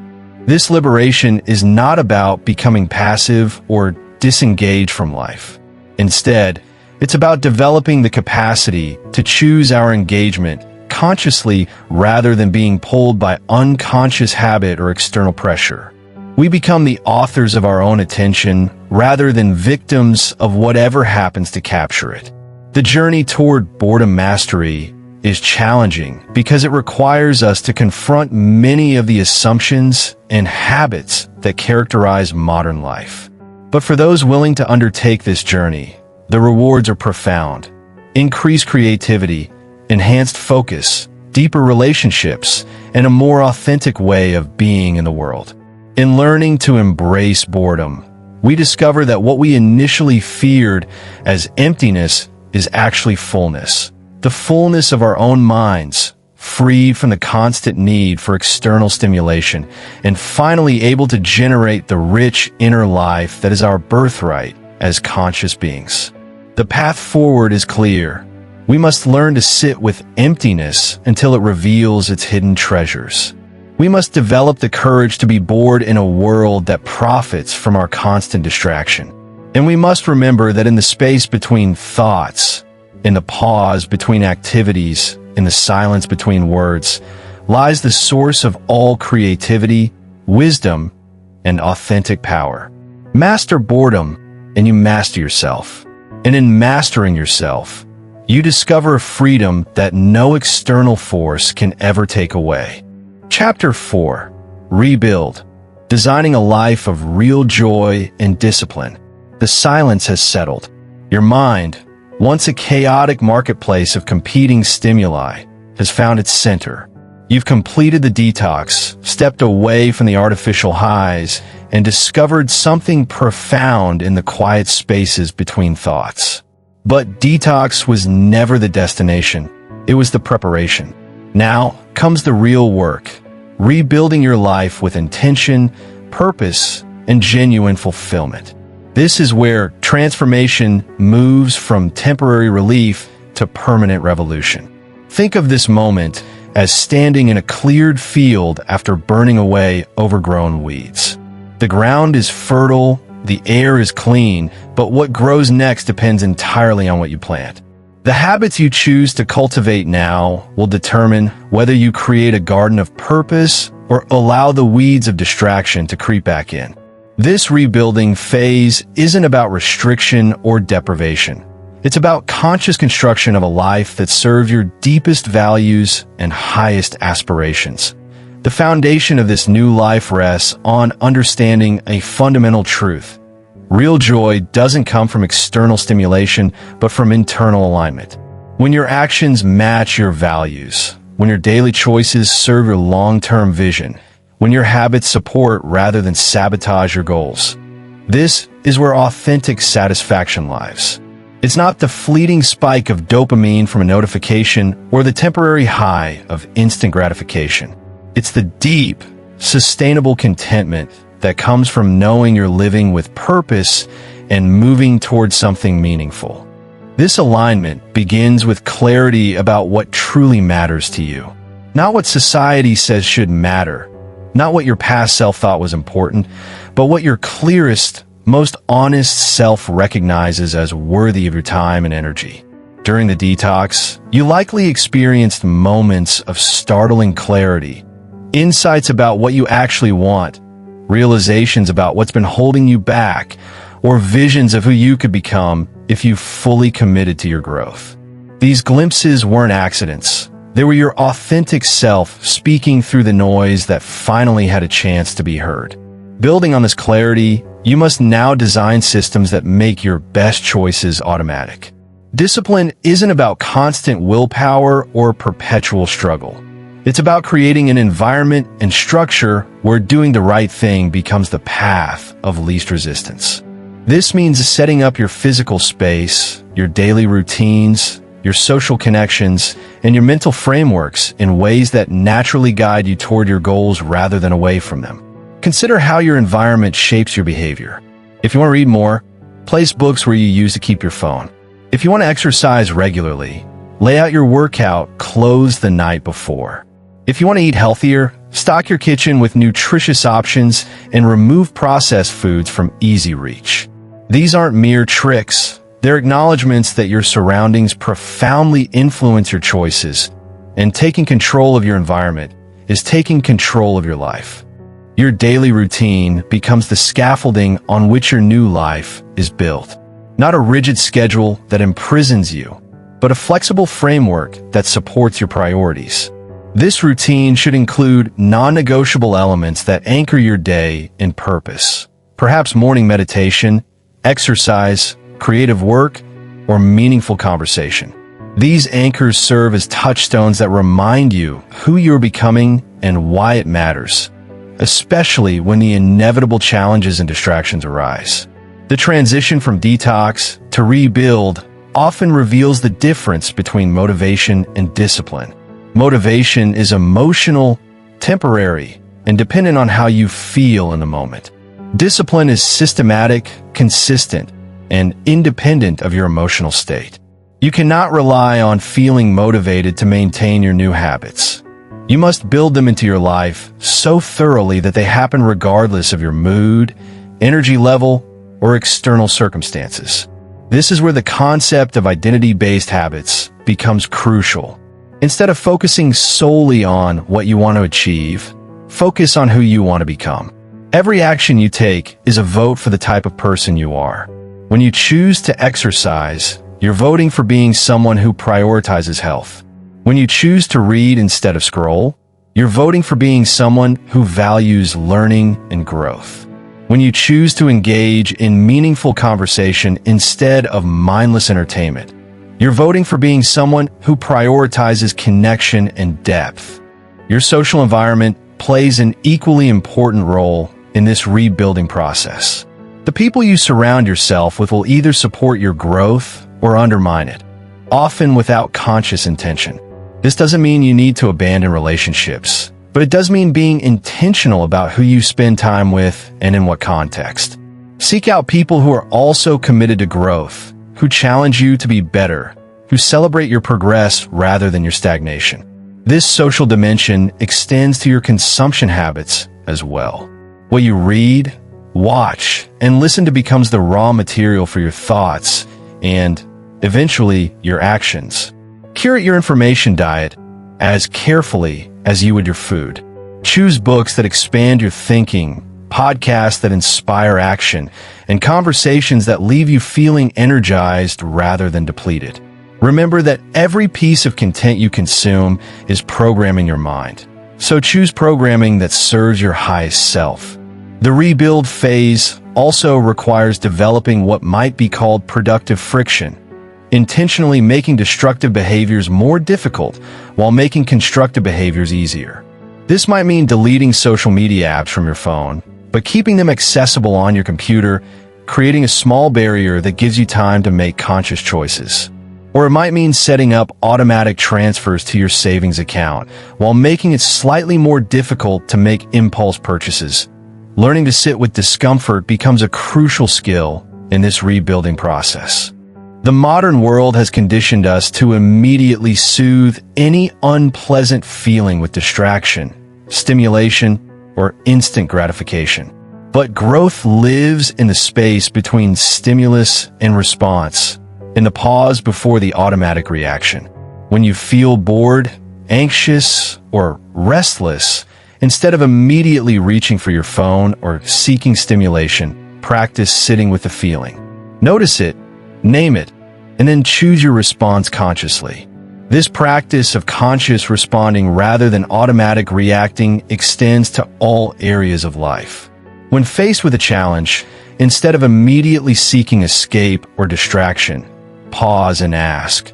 This liberation is not about becoming passive or disengaged from life. Instead, it's about developing the capacity to choose our engagement consciously rather than being pulled by unconscious habit or external pressure. We become the authors of our own attention rather than victims of whatever happens to capture it. The journey toward boredom mastery is challenging because it requires us to confront many of the assumptions and habits that characterize modern life. But for those willing to undertake this journey, the rewards are profound. Increased creativity, enhanced focus, deeper relationships, and a more authentic way of being in the world. In learning to embrace boredom, we discover that what we initially feared as emptiness is actually fullness. The fullness of our own minds, freed from the constant need for external stimulation, and finally able to generate the rich inner life that is our birthright as conscious beings. The path forward is clear. We must learn to sit with emptiness until it reveals its hidden treasures. We must develop the courage to be bored in a world that profits from our constant distraction. And we must remember that in the space between thoughts, in the pause between activities, in the silence between words, lies the source of all creativity, wisdom, and authentic power. Master boredom, and you master yourself. And in mastering yourself, you discover a freedom that no external force can ever take away. Chapter 4. Rebuild. Designing a life of real joy and discipline. The silence has settled. Your mind, once a chaotic marketplace of competing stimuli, has found its center. You've completed the detox, stepped away from the artificial highs, and discovered something profound in the quiet spaces between thoughts. But detox was never the destination. It was the preparation. Now comes the real work, rebuilding your life with intention, purpose, and genuine fulfillment. This is where transformation moves from temporary relief to permanent revolution. Think of this moment as standing in a cleared field after burning away overgrown weeds. The ground is fertile, the air is clean, but what grows next depends entirely on what you plant. The habits you choose to cultivate now will determine whether you create a garden of purpose or allow the weeds of distraction to creep back in. This rebuilding phase isn't about restriction or deprivation. It's about conscious construction of a life that serves your deepest values and highest aspirations. The foundation of this new life rests on understanding a fundamental truth. Real joy doesn't come from external stimulation, but from internal alignment. When your actions match your values, when your daily choices serve your long-term vision, when your habits support rather than sabotage your goals. This is where authentic satisfaction lies. It's not the fleeting spike of dopamine from a notification or the temporary high of instant gratification. It's the deep, sustainable contentment that comes from knowing you're living with purpose and moving towards something meaningful. This alignment begins with clarity about what truly matters to you. Not what society says should matter, not what your past self thought was important, but what your clearest, most honest self recognizes as worthy of your time and energy. During the detox, you likely experienced moments of startling clarity, insights about what you actually want, realizations about what's been holding you back, or visions of who you could become if you fully committed to your growth. These glimpses weren't accidents. They were your authentic self speaking through the noise that finally had a chance to be heard. Building on this clarity, you must now design systems that make your best choices automatic. Discipline isn't about constant willpower or perpetual struggle. It's about creating an environment and structure where doing the right thing becomes the path of least resistance. This means setting up your physical space, your daily routines, your social connections, and your mental frameworks in ways that naturally guide you toward your goals rather than away from them. Consider how your environment shapes your behavior. If you want to read more, place books where you use to keep your phone. If you want to exercise regularly, lay out your workout clothes the night before. If you want to eat healthier, stock your kitchen with nutritious options and remove processed foods from easy reach. These aren't mere tricks. They're acknowledgments that your surroundings profoundly influence your choices, and taking control of your environment is taking control of your life. Your daily routine becomes the scaffolding on which your new life is built. Not a rigid schedule that imprisons you, but a flexible framework that supports your priorities. This routine should include non-negotiable elements that anchor your day in purpose. Perhaps morning meditation, exercise, creative work, or meaningful conversation. These anchors serve as touchstones that remind you who you're becoming and why it matters, especially when the inevitable challenges and distractions arise. The transition from detox to rebuild often reveals the difference between motivation and discipline. Motivation is emotional, temporary, and dependent on how you feel in the moment. Discipline is systematic, consistent, and independent of your emotional state. You cannot rely on feeling motivated to maintain your new habits. You must build them into your life so thoroughly that they happen regardless of your mood, energy level, or external circumstances. This is where the concept of identity-based habits becomes crucial. Instead of focusing solely on what you want to achieve, focus on who you want to become. Every action you take is a vote for the type of person you are. When you choose to exercise, you're voting for being someone who prioritizes health. When you choose to read instead of scroll, you're voting for being someone who values learning and growth. When you choose to engage in meaningful conversation instead of mindless entertainment, you're voting for being someone who prioritizes connection and depth. Your social environment plays an equally important role in this rebuilding process. The people you surround yourself with will either support your growth or undermine it, often without conscious intention. This doesn't mean you need to abandon relationships, but it does mean being intentional about who you spend time with and in what context. Seek out people who are also committed to growth, who challenge you to be better, who celebrate your progress rather than your stagnation. This social dimension extends to your consumption habits as well. What you read, watch, and listen to becomes the raw material for your thoughts and, eventually, your actions. Curate your information diet as carefully as you would your food. Choose books that expand your thinking, podcasts that inspire action, and conversations that leave you feeling energized rather than depleted. Remember that every piece of content you consume is programming your mind. So choose programming that serves your highest self. The rebuild phase also requires developing what might be called productive friction, intentionally making destructive behaviors more difficult while making constructive behaviors easier. This might mean deleting social media apps from your phone, but keeping them accessible on your computer, creating a small barrier that gives you time to make conscious choices. Or it might mean setting up automatic transfers to your savings account while making it slightly more difficult to make impulse purchases. Learning to sit with discomfort becomes a crucial skill in this rebuilding process. The modern world has conditioned us to immediately soothe any unpleasant feeling with distraction, stimulation, or instant gratification. But growth lives in the space between stimulus and response, in the pause before the automatic reaction. When you feel bored, anxious, or restless, instead of immediately reaching for your phone or seeking stimulation, practice sitting with the feeling. Notice it, name it, and then choose your response consciously. This practice of conscious responding rather than automatic reacting extends to all areas of life. When faced with a challenge, instead of immediately seeking escape or distraction, pause and ask,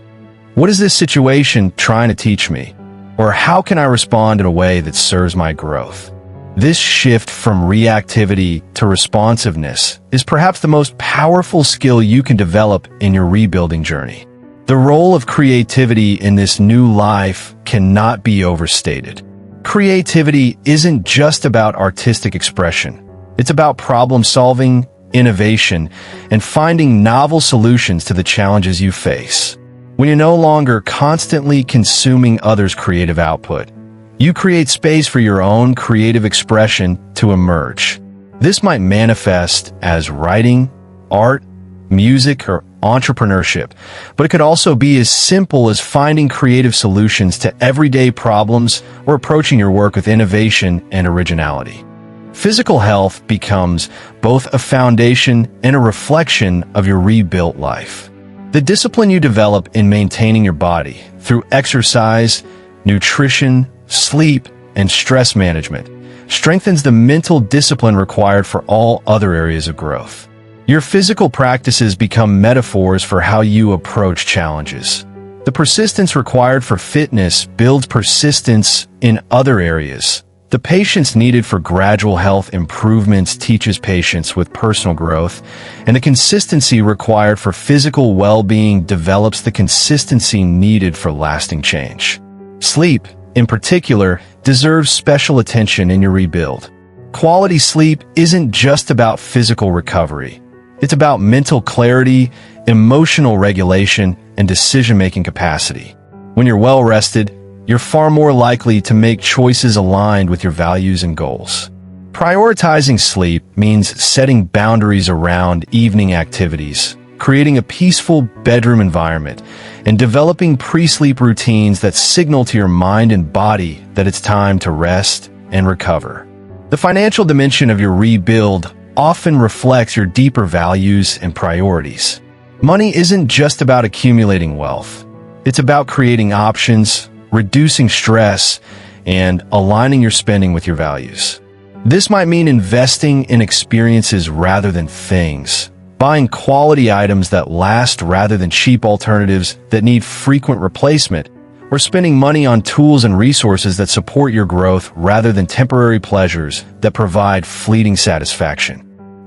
what is this situation trying to teach me? Or how can I respond in a way that serves my growth? This shift from reactivity to responsiveness is perhaps the most powerful skill you can develop in your rebuilding journey. The role of creativity in this new life cannot be overstated. Creativity isn't just about artistic expression. It's about problem solving, innovation, and finding novel solutions to the challenges you face. When you're no longer constantly consuming others' creative output, you create space for your own creative expression to emerge. This might manifest as writing, art, music, or entrepreneurship, but it could also be as simple as finding creative solutions to everyday problems or approaching your work with innovation and originality. Physical health becomes both a foundation and a reflection of your rebuilt life. The discipline you develop in maintaining your body through exercise, nutrition, sleep, and stress management strengthens the mental discipline required for all other areas of growth. Your physical practices become metaphors for how you approach challenges. The persistence required for fitness builds persistence in other areas. The patience needed for gradual health improvements teaches patience with personal growth, and the consistency required for physical well-being develops the consistency needed for lasting change. Sleep, in particular, deserves special attention in your rebuild. Quality sleep isn't just about physical recovery. It's about mental clarity, emotional regulation, and decision-making capacity. When you're well-rested, you're far more likely to make choices aligned with your values and goals. Prioritizing sleep means setting boundaries around evening activities, creating a peaceful bedroom environment, and developing pre-sleep routines that signal to your mind and body that it's time to rest and recover. The financial dimension of your rebuild often reflects your deeper values and priorities. Money isn't just about accumulating wealth. It's about creating options, reducing stress, and aligning your spending with your values. This might mean investing in experiences rather than things, buying quality items that last rather than cheap alternatives that need frequent replacement, or spending money on tools and resources that support your growth rather than temporary pleasures that provide fleeting satisfaction.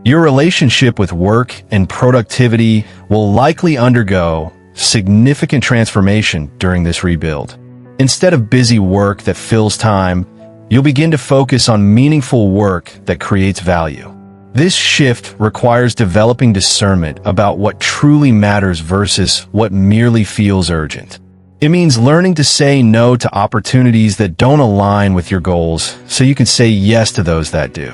Your relationship with work and productivity will likely undergo significant transformation during this rebuild. Instead of busy work that fills time, you'll begin to focus on meaningful work that creates value. This shift requires developing discernment about what truly matters versus what merely feels urgent. It means learning to say no to opportunities that don't align with your goals so you can say yes to those that do.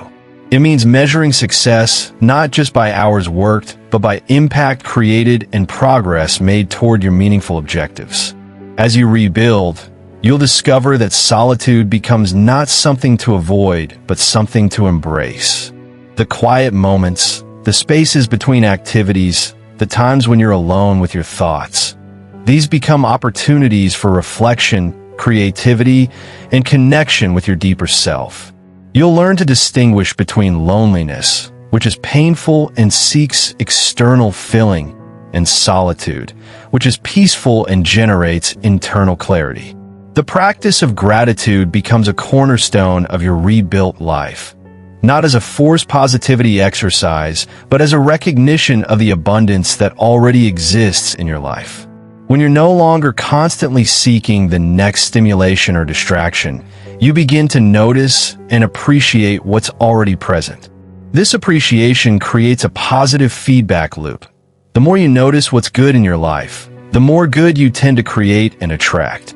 It means measuring success not just by hours worked, but by impact created and progress made toward your meaningful objectives. As you rebuild, you'll discover that solitude becomes not something to avoid, but something to embrace. The quiet moments, the spaces between activities, the times when you're alone with your thoughts. These become opportunities for reflection, creativity, and connection with your deeper self. You'll learn to distinguish between loneliness, which is painful and seeks external filling, and solitude, which is peaceful and generates internal clarity. The practice of gratitude becomes a cornerstone of your rebuilt life, not as a forced positivity exercise, but as a recognition of the abundance that already exists in your life. When you're no longer constantly seeking the next stimulation or distraction, you begin to notice and appreciate what's already present. This appreciation creates a positive feedback loop. The more you notice what's good in your life, the more good you tend to create and attract.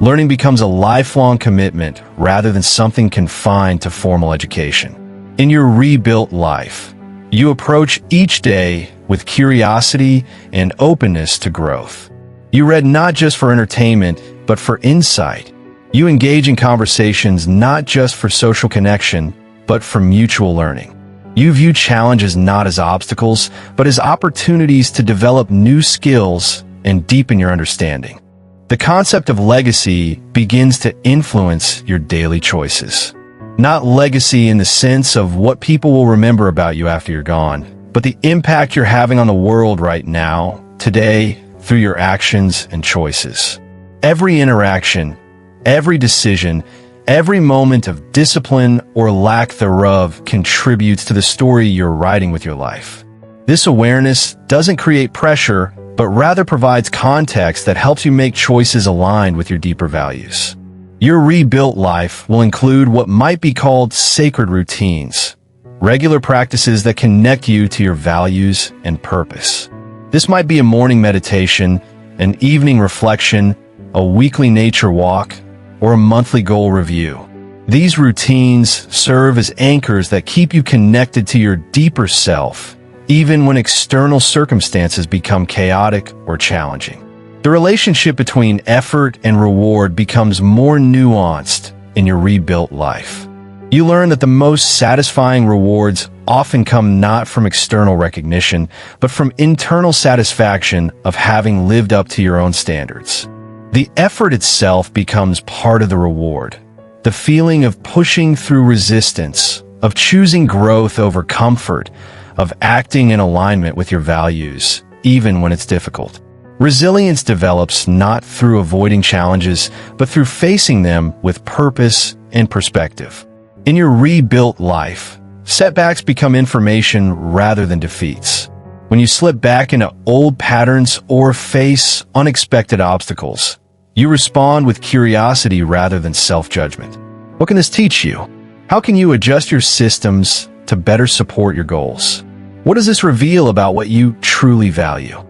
Learning becomes a lifelong commitment rather than something confined to formal education. In your rebuilt life, you approach each day with curiosity and openness to growth. You read not just for entertainment, but for insight. You engage in conversations not just for social connection, but for mutual learning. You view challenges not as obstacles, but as opportunities to develop new skills and deepen your understanding. The concept of legacy begins to influence your daily choices. Not legacy in the sense of what people will remember about you after you're gone, but the impact you're having on the world right now, today, through your actions and choices. Every interaction, every decision, every moment of discipline or lack thereof contributes to the story you're writing with your life. This awareness doesn't create pressure, but rather provides context that helps you make choices aligned with your deeper values. Your rebuilt life will include what might be called sacred routines, regular practices that connect you to your values and purpose. This might be a morning meditation, an evening reflection, a weekly nature walk, or a monthly goal review. These routines serve as anchors that keep you connected to your deeper self, even when external circumstances become chaotic or challenging. The relationship between effort and reward becomes more nuanced in your rebuilt life. You learn that the most satisfying rewards often come not from external recognition, but from internal satisfaction of having lived up to your own standards. The effort itself becomes part of the reward. The feeling of pushing through resistance, of choosing growth over comfort, of acting in alignment with your values, even when it's difficult. Resilience develops not through avoiding challenges, but through facing them with purpose and perspective. In your rebuilt life, setbacks become information rather than defeats. When you slip back into old patterns or face unexpected obstacles, you respond with curiosity rather than self-judgment. What can this teach you? How can you adjust your systems to better support your goals? What does this reveal about what you truly value?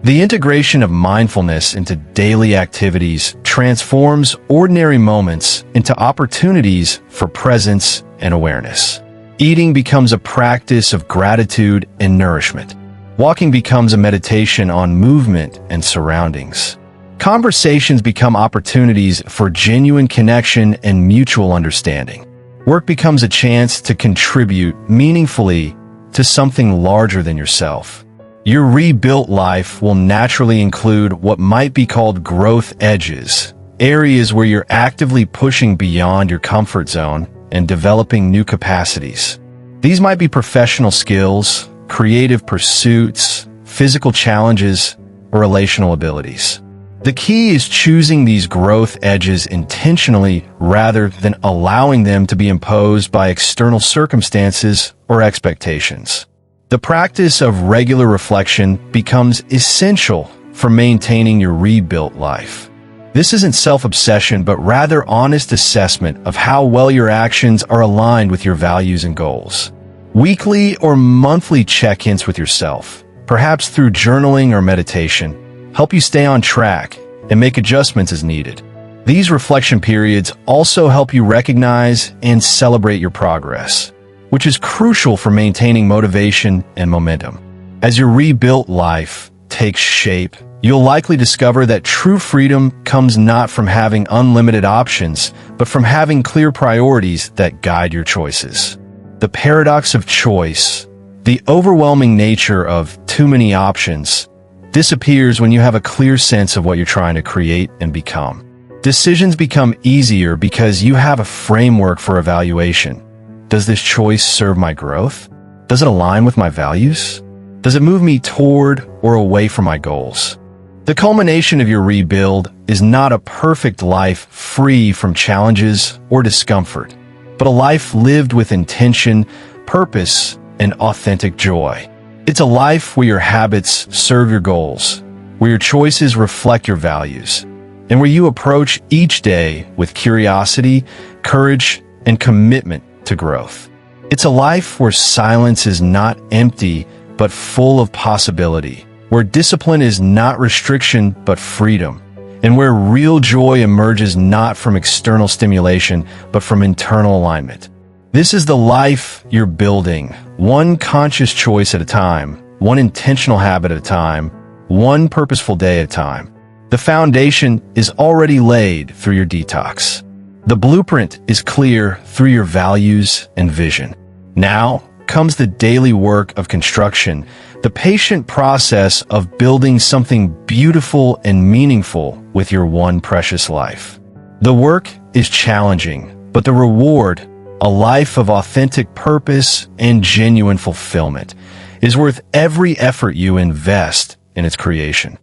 The integration of mindfulness into daily activities transforms ordinary moments into opportunities for presence and awareness. Eating becomes a practice of gratitude and nourishment. Walking becomes a meditation on movement and surroundings. Conversations become opportunities for genuine connection and mutual understanding. Work becomes a chance to contribute meaningfully to something larger than yourself. Your rebuilt life will naturally include what might be called growth edges, areas where you're actively pushing beyond your comfort zone and developing new capacities. These might be professional skills, creative pursuits, physical challenges, or relational abilities. The key is choosing these growth edges intentionally rather than allowing them to be imposed by external circumstances or expectations. The practice of regular reflection becomes essential for maintaining your rebuilt life. This isn't self-obsession, but rather honest assessment of how well your actions are aligned with your values and goals. Weekly or monthly check-ins with yourself, perhaps through journaling or meditation, help you stay on track and make adjustments as needed. These reflection periods also help you recognize and celebrate your progress, which is crucial for maintaining motivation and momentum. As your rebuilt life takes shape, you'll likely discover that true freedom comes not from having unlimited options, but from having clear priorities that guide your choices. The paradox of choice, the overwhelming nature of too many options, disappears when you have a clear sense of what you're trying to create and become. Decisions become easier because you have a framework for evaluation. Does this choice serve my growth? Does it align with my values? Does it move me toward or away from my goals? The culmination of your rebuild is not a perfect life free from challenges or discomfort, but a life lived with intention, purpose, and authentic joy. It's a life where your habits serve your goals, where your choices reflect your values, and where you approach each day with curiosity, courage, and commitment to growth. It's a life where silence is not empty, but full of possibility, where discipline is not restriction, but freedom, and where real joy emerges not from external stimulation, but from internal alignment. This is the life you're building, one conscious choice at a time, one intentional habit at a time, one purposeful day at a time. The foundation is already laid through your detox. The blueprint is clear through your values and vision. Now comes the daily work of construction, the patient process of building something beautiful and meaningful with your one precious life. The work is challenging, but the reward, a life of authentic purpose and genuine fulfillment, is worth every effort you invest in its creation.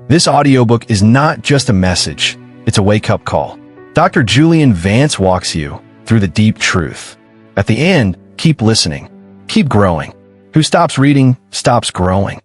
This audiobook is not just a message, it's a wake-up call. Dr. Julian Vance walks you through the deep truth. At the end, keep listening, keep growing. Who stops reading, stops growing.